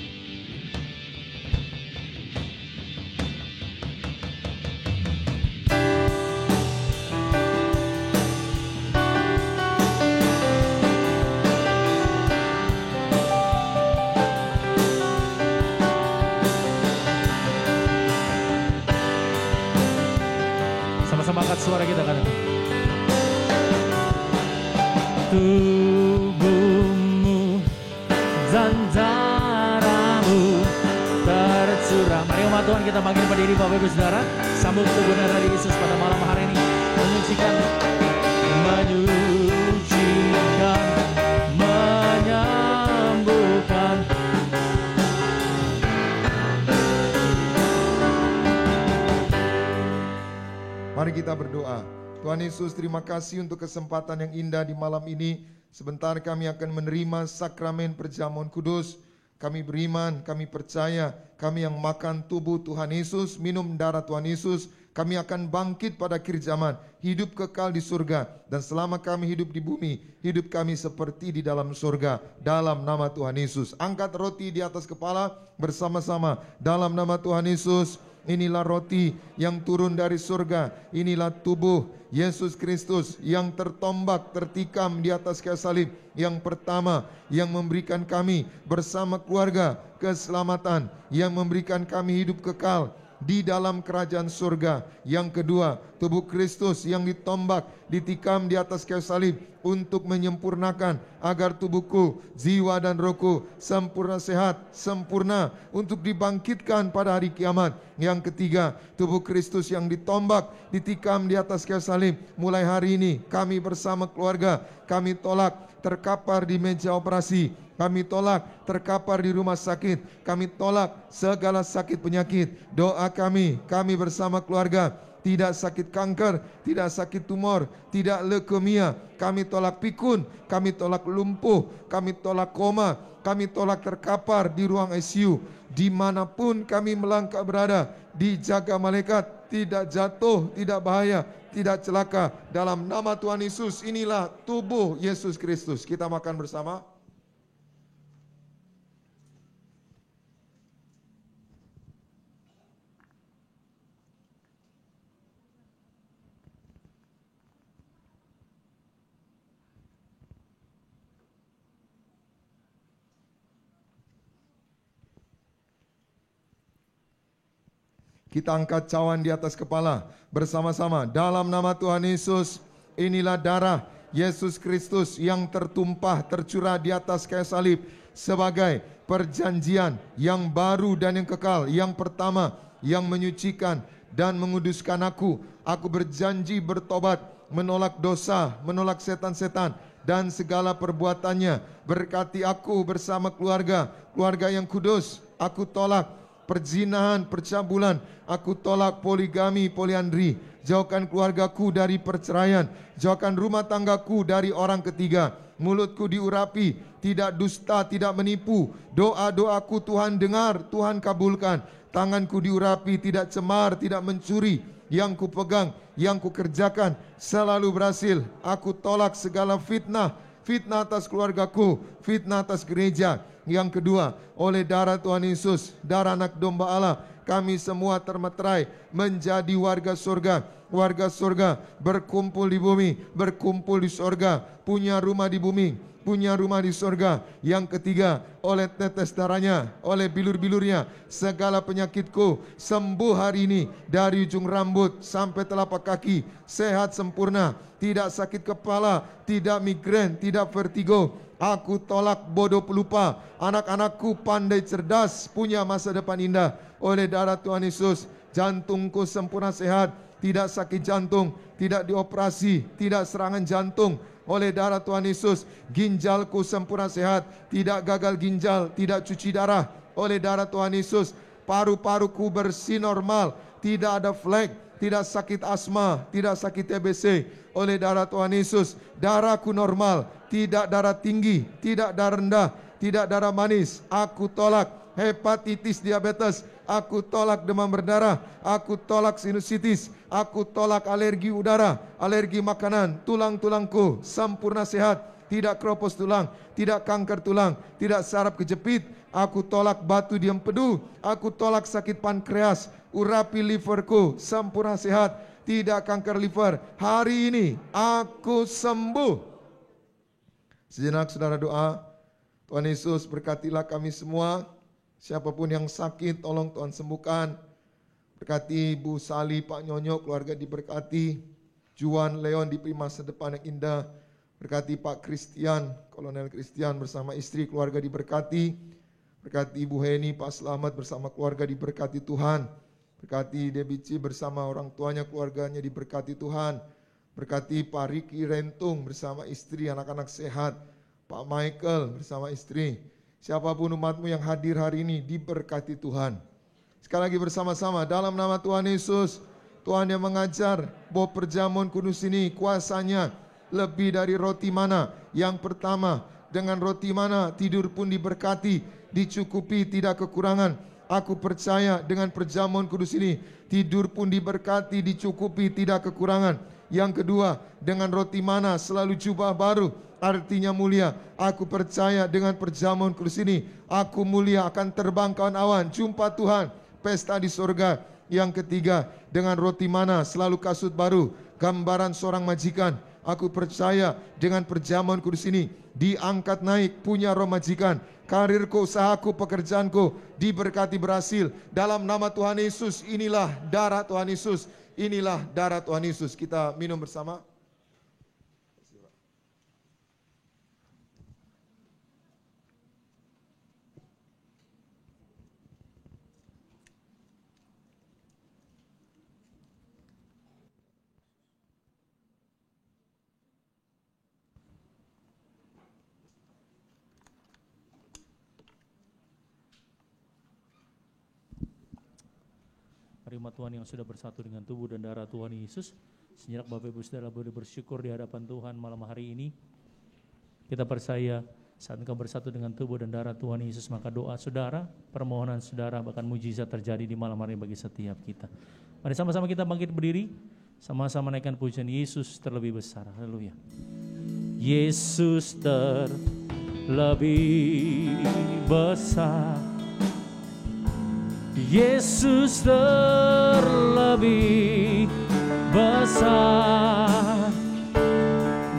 Sama-sama angkat suara kita kan. Tubuhmu dan darahmu tercurah. Mari umat Tuhan kita bangkit berdiri Bapak Ibu Saudara. Sambut tubuh dan darah Yesus pada malam hari ini. Menyucikan, menyembuhkan. Mari kita berdoa. Tuhan Yesus, terima kasih untuk kesempatan yang indah di malam ini. Sebentar kami akan menerima sakramen perjamuan kudus. Kami beriman, kami percaya, kami yang makan tubuh Tuhan Yesus, minum darah Tuhan Yesus, kami akan bangkit pada akhir zaman, hidup kekal di surga. Dan selama kami hidup di bumi, hidup kami seperti di dalam surga. Dalam nama Tuhan Yesus. Angkat roti di atas kepala bersama-sama. Dalam nama Tuhan Yesus. Inilah roti yang turun dari surga. Inilah tubuh Yesus Kristus yang tertombak, tertikam di atas kayu salib. Yang pertama, yang memberikan kami bersama keluarga keselamatan, yang memberikan kami hidup kekal di dalam kerajaan surga. Yang kedua, tubuh Kristus yang ditombak, ditikam di atas kayu salib untuk menyempurnakan agar tubuhku, jiwa dan rohku sempurna sehat, sempurna untuk dibangkitkan pada hari kiamat. Yang ketiga, tubuh Kristus yang ditombak, ditikam di atas kayu salib. Mulai hari ini kami bersama keluarga, kami tolak terkapar di meja operasi, kami tolak terkapar di rumah sakit, kami tolak segala sakit penyakit. Doa kami bersama keluarga, tidak sakit kanker, tidak sakit tumor, tidak leukemia. Kami tolak pikun, kami tolak lumpuh, kami tolak koma, kami tolak terkapar di ruang ICU. Dimanapun kami melangkah berada, dijaga malaikat, tidak jatuh, tidak bahaya, tidak celaka. Dalam nama Tuhan Yesus, inilah tubuh Yesus Kristus. Kita makan bersama. Kita angkat cawan di atas kepala bersama-sama. Dalam nama Tuhan Yesus, inilah darah Yesus Kristus yang tertumpah, tercurah di atas kayu salib sebagai perjanjian yang baru dan yang kekal. Yang pertama, yang menyucikan dan menguduskan aku. Aku berjanji bertobat, menolak dosa, menolak setan-setan dan segala perbuatannya. Berkati aku bersama keluarga yang kudus. Aku tolak perzinahan, percabulan. Aku tolak poligami, poliandri. Jauhkan keluargaku dari perceraian. Jauhkan rumah tanggaku dari orang ketiga. Mulutku diurapi, tidak dusta, tidak menipu. Doa-doaku Tuhan dengar, Tuhan kabulkan. Tanganku diurapi, tidak cemar, tidak mencuri. Yang ku pegang, yang ku kerjakan selalu berhasil. Aku tolak segala fitnah, fitnah atas keluargaku, fitnah atas gereja. Yang kedua, oleh darah Tuhan Yesus, darah anak domba Allah, kami semua termeterai menjadi warga surga. Warga surga berkumpul di bumi, berkumpul di surga, punya rumah di bumi, punya rumah di surga. Yang ketiga, oleh tetes darahnya, oleh bilur-bilurnya, segala penyakitku sembuh hari ini. Dari ujung rambut sampai telapak kaki, sehat sempurna. Tidak sakit kepala, tidak migrain, tidak vertigo. Aku tolak bodoh pelupa. Anak-anakku pandai cerdas, punya masa depan indah. Oleh darah Tuhan Yesus, jantungku sempurna sehat, tidak sakit jantung, tidak dioperasi, tidak serangan jantung. Oleh darah Tuhan Yesus, ginjalku sempurna sehat, tidak gagal ginjal, tidak cuci darah. Oleh darah Tuhan Yesus, paru-paruku bersih normal, tidak ada flek, tidak sakit asma, tidak sakit TBC. Oleh darah Tuhan Yesus, darahku normal, tidak darah tinggi, tidak darah rendah, tidak darah manis. Aku tolak hepatitis, diabetes. Aku tolak demam berdarah. Aku tolak sinusitis. Aku tolak alergi udara, alergi makanan. Tulang-tulangku sempurna sehat, tidak keropos tulang, tidak kanker tulang, tidak saraf kejepit. Aku tolak batu di empedu. Aku tolak sakit pankreas. Urapi liverku sempurna sehat, tidak kanker liver. Hari ini aku sembuh. Sejenak saudara doa. Tuhan Yesus berkatilah kami semua. Siapapun yang sakit tolong Tuhan sembuhkan. Berkati Ibu Sali, Pak Nyonyo, keluarga diberkati. Juan, Leon diberi masa depan yang indah. Berkati Pak Christian, Kolonel Christian bersama istri, keluarga diberkati. Berkati Ibu Heni, Pak Selamat bersama keluarga diberkati Tuhan. Berkati Debici bersama orang tuanya, keluarganya diberkati Tuhan. Berkati Pak Riki Rentung bersama istri, anak-anak sehat. Pak Michael bersama istri. Siapapun umatmu yang hadir hari ini diberkati Tuhan. Sekali lagi bersama-sama dalam nama Tuhan Yesus. Tuhan yang mengajar bahwa perjamuan kudus ini kuasanya lebih dari roti mana. Yang pertama, dengan roti mana tidur pun diberkati, dicukupi, tidak kekurangan. Aku percaya dengan perjamuan kudus ini tidur pun diberkati, dicukupi, tidak kekurangan. Yang kedua, dengan roti mana selalu jubah baru, artinya mulia. Aku percaya dengan perjamuan kudus ini aku mulia, akan terbang kawan awan, jumpa Tuhan, pesta di surga. Yang ketiga, dengan roti mana selalu kasut baru, gambaran seorang majikan. Aku percaya dengan perjamuan kudus ini diangkat naik, punya roh majikan. Karirku, usahaku, pekerjaanku diberkati berhasil. Dalam nama Tuhan Yesus, inilah darah Tuhan Yesus. Inilah darah Tuhan Yesus. Kita minum bersama. Mari hadirat Tuhan yang sudah bersatu dengan tubuh dan darah Tuhan Yesus. Sejenak Bapak Ibu Saudara boleh bersyukur di hadapan Tuhan malam hari ini. Kita percaya saat engkau bersatu dengan tubuh dan darah Tuhan Yesus, maka doa saudara, permohonan saudara, bahkan mujizat terjadi di malam hari bagi setiap kita. Mari sama-sama kita bangkit berdiri, sama-sama naikkan pujian Yesus terlebih besar. Haleluya. Yesus terlebih besar, Yesus terlebih besar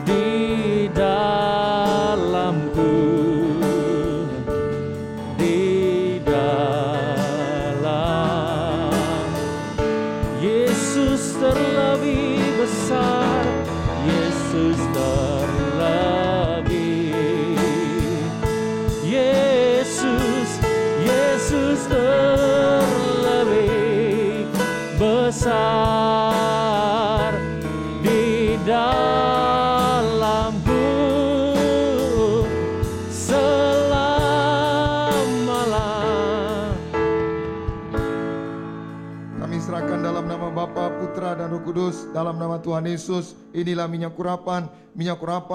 di dalamku, di dalam. Yesus terlebih besar, Yesus terlebih, Yesus terlebih besar di dalamku selama-lamanya. Kami serahkan dalam nama Bapa, Putra, dan Roh Kudus, dalam nama Tuhan Yesus. Inilah minyak urapan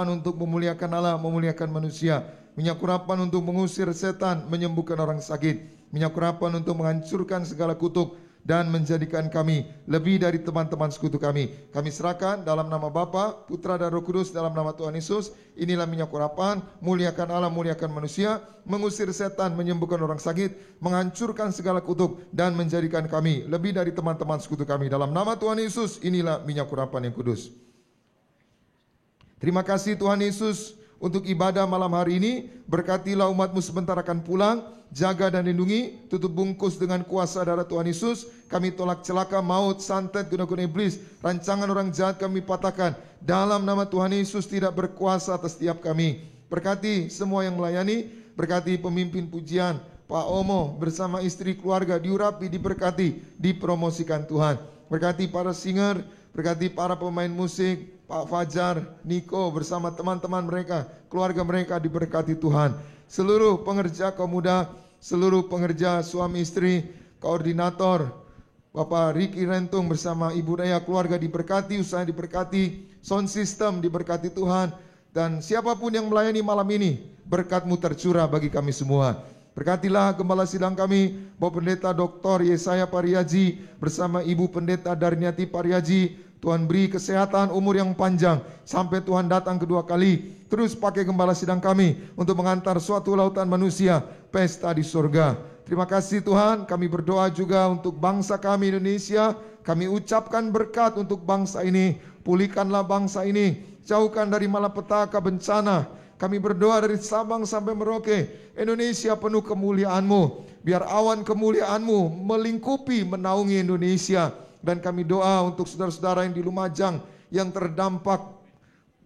untuk memuliakan Allah, memuliakan manusia. Minyak urapan untuk mengusir setan, menyembuhkan orang sakit. Minyak urapan untuk menghancurkan segala kutuk dan menjadikan kami lebih dari teman-teman sekutu kami. Kami serahkan dalam nama Bapa, Putra, dan Roh Kudus, dalam nama Tuhan Yesus. Inilah minyak urapan, muliakan Allah, muliakan manusia, mengusir setan, menyembuhkan orang sakit, menghancurkan segala kutuk dan menjadikan kami lebih dari teman-teman sekutu kami. Dalam nama Tuhan Yesus, inilah minyak urapan yang kudus. Terima kasih Tuhan Yesus untuk ibadah malam hari ini. Berkatilah umat-Mu sebentar akan pulang. Jaga dan lindungi, tutup bungkus dengan kuasa darah Tuhan Yesus. Kami tolak celaka, maut, santet, guna-guna iblis, rancangan orang jahat kami patahkan. Dalam nama Tuhan Yesus tidak berkuasa atas setiap kami. Berkati semua yang melayani, berkati pemimpin pujian, Pak Omo bersama istri keluarga, diurapi, diberkati, dipromosikan Tuhan. Berkati para singer, berkati para pemain musik, Pak Fajar, Niko bersama teman-teman mereka, keluarga mereka diberkati Tuhan. Seluruh pengerja kaum muda, seluruh pengerja suami istri, koordinator, Bapak Riki Rentung bersama Ibu Daya, keluarga diberkati, usaha diberkati, sound system diberkati Tuhan. Dan siapapun yang melayani malam ini, berkat-Mu tercurah bagi kami semua. Berkatilah gembala sidang kami, Bapak Pendeta Dr. Yesaya Pariaji bersama Ibu Pendeta Darniati Pariaji. Tuhan beri kesehatan, umur yang panjang sampai Tuhan datang kedua kali. Terus pakai gembala sidang kami untuk mengantar suatu lautan manusia, pesta di surga. Terima kasih Tuhan, kami berdoa juga untuk bangsa kami Indonesia. Kami ucapkan berkat untuk bangsa ini. Pulihkanlah bangsa ini, jauhkan dari malapetaka bencana. Kami berdoa dari Sabang sampai Merauke, Indonesia penuh kemuliaan-Mu. Biar awan kemuliaan-Mu melingkupi, menaungi Indonesia. Dan kami doa untuk saudara-saudara yang di Lumajang, yang terdampak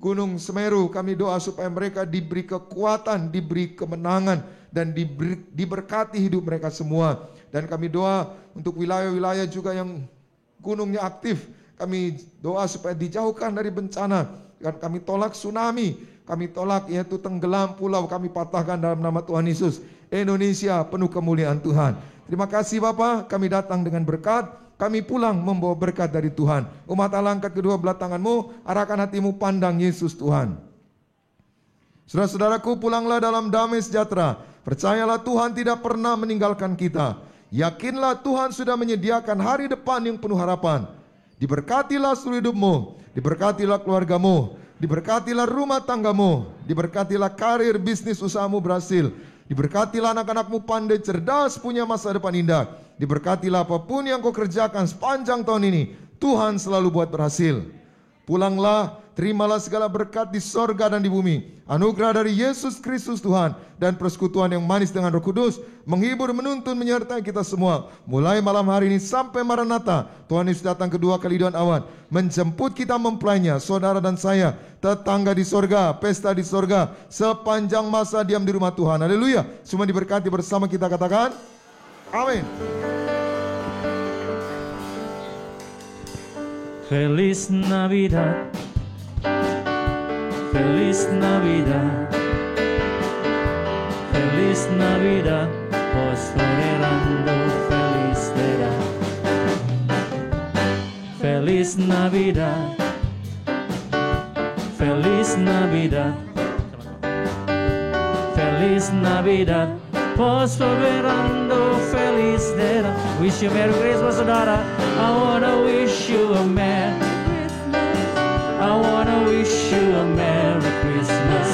Gunung Semeru. Kami doa supaya mereka diberi kekuatan, diberi kemenangan, dan diberkati hidup mereka semua. Dan kami doa untuk wilayah-wilayah juga yang gunungnya aktif. Kami doa supaya dijauhkan dari bencana. Dan kami tolak tsunami, kami tolak yaitu tenggelam pulau, kami patahkan dalam nama Tuhan Yesus. Indonesia penuh kemuliaan Tuhan. Terima kasih Bapak, kami datang dengan berkat. Kami pulang membawa berkat dari Tuhan. Umat Allah, angkat kedua belah tangan-Mu, arahkan hati-Mu pandang Yesus Tuhan. Saudara-saudaraku, pulanglah dalam damai sejahtera. Percayalah Tuhan tidak pernah meninggalkan kita. Yakinlah Tuhan sudah menyediakan hari depan yang penuh harapan. Diberkatilah seluruh hidupmu, diberkatilah keluargamu, diberkatilah rumah tanggamu, diberkatilah karir, bisnis, usahamu berhasil. Diberkatilah anak-anakmu pandai, cerdas, punya masa depan indah. Diberkatilah apapun yang kau kerjakan sepanjang tahun ini, Tuhan selalu buat berhasil. Pulanglah, terimalah segala berkat di sorga dan di bumi. Anugerah dari Yesus Kristus Tuhan dan persekutuan yang manis dengan Roh Kudus menghibur, menuntun, menyertai kita semua. Mulai malam hari ini sampai Maranatha, Tuhan Yesus datang kedua kali dengan awan, menjemput kita mempelainya, saudara dan saya, tetangga di sorga, pesta di sorga, sepanjang masa diam di rumah Tuhan. Haleluya. Semua diberkati bersama kita katakan amin. Feliz Navidad, Feliz Navidad, Feliz Navidad, vos orando feliz será. Feliz Navidad, Feliz Navidad, Feliz Navidad, prosperando feliz dera. Wish you Merry Christmas, saudara. I wanna wish you a Merry Christmas. I wanna wish you a Merry Christmas.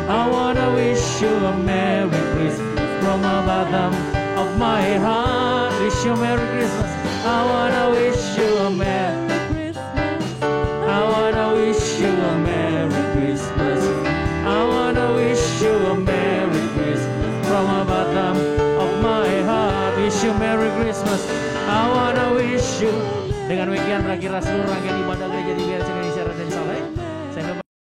I wanna wish you a Merry Christmas from the bottom of my heart. Wish you Merry Christmas. I wanna wish you a Merry Christmas. I wanna wish you a Merry Christmas. I wanna wish you a Merry Christmas from the bottom of my heart. Wish you Merry Christmas. I wanna wish you. Dengan demikian berakhirlah seluruh rangkaian ibadah gereja di BRC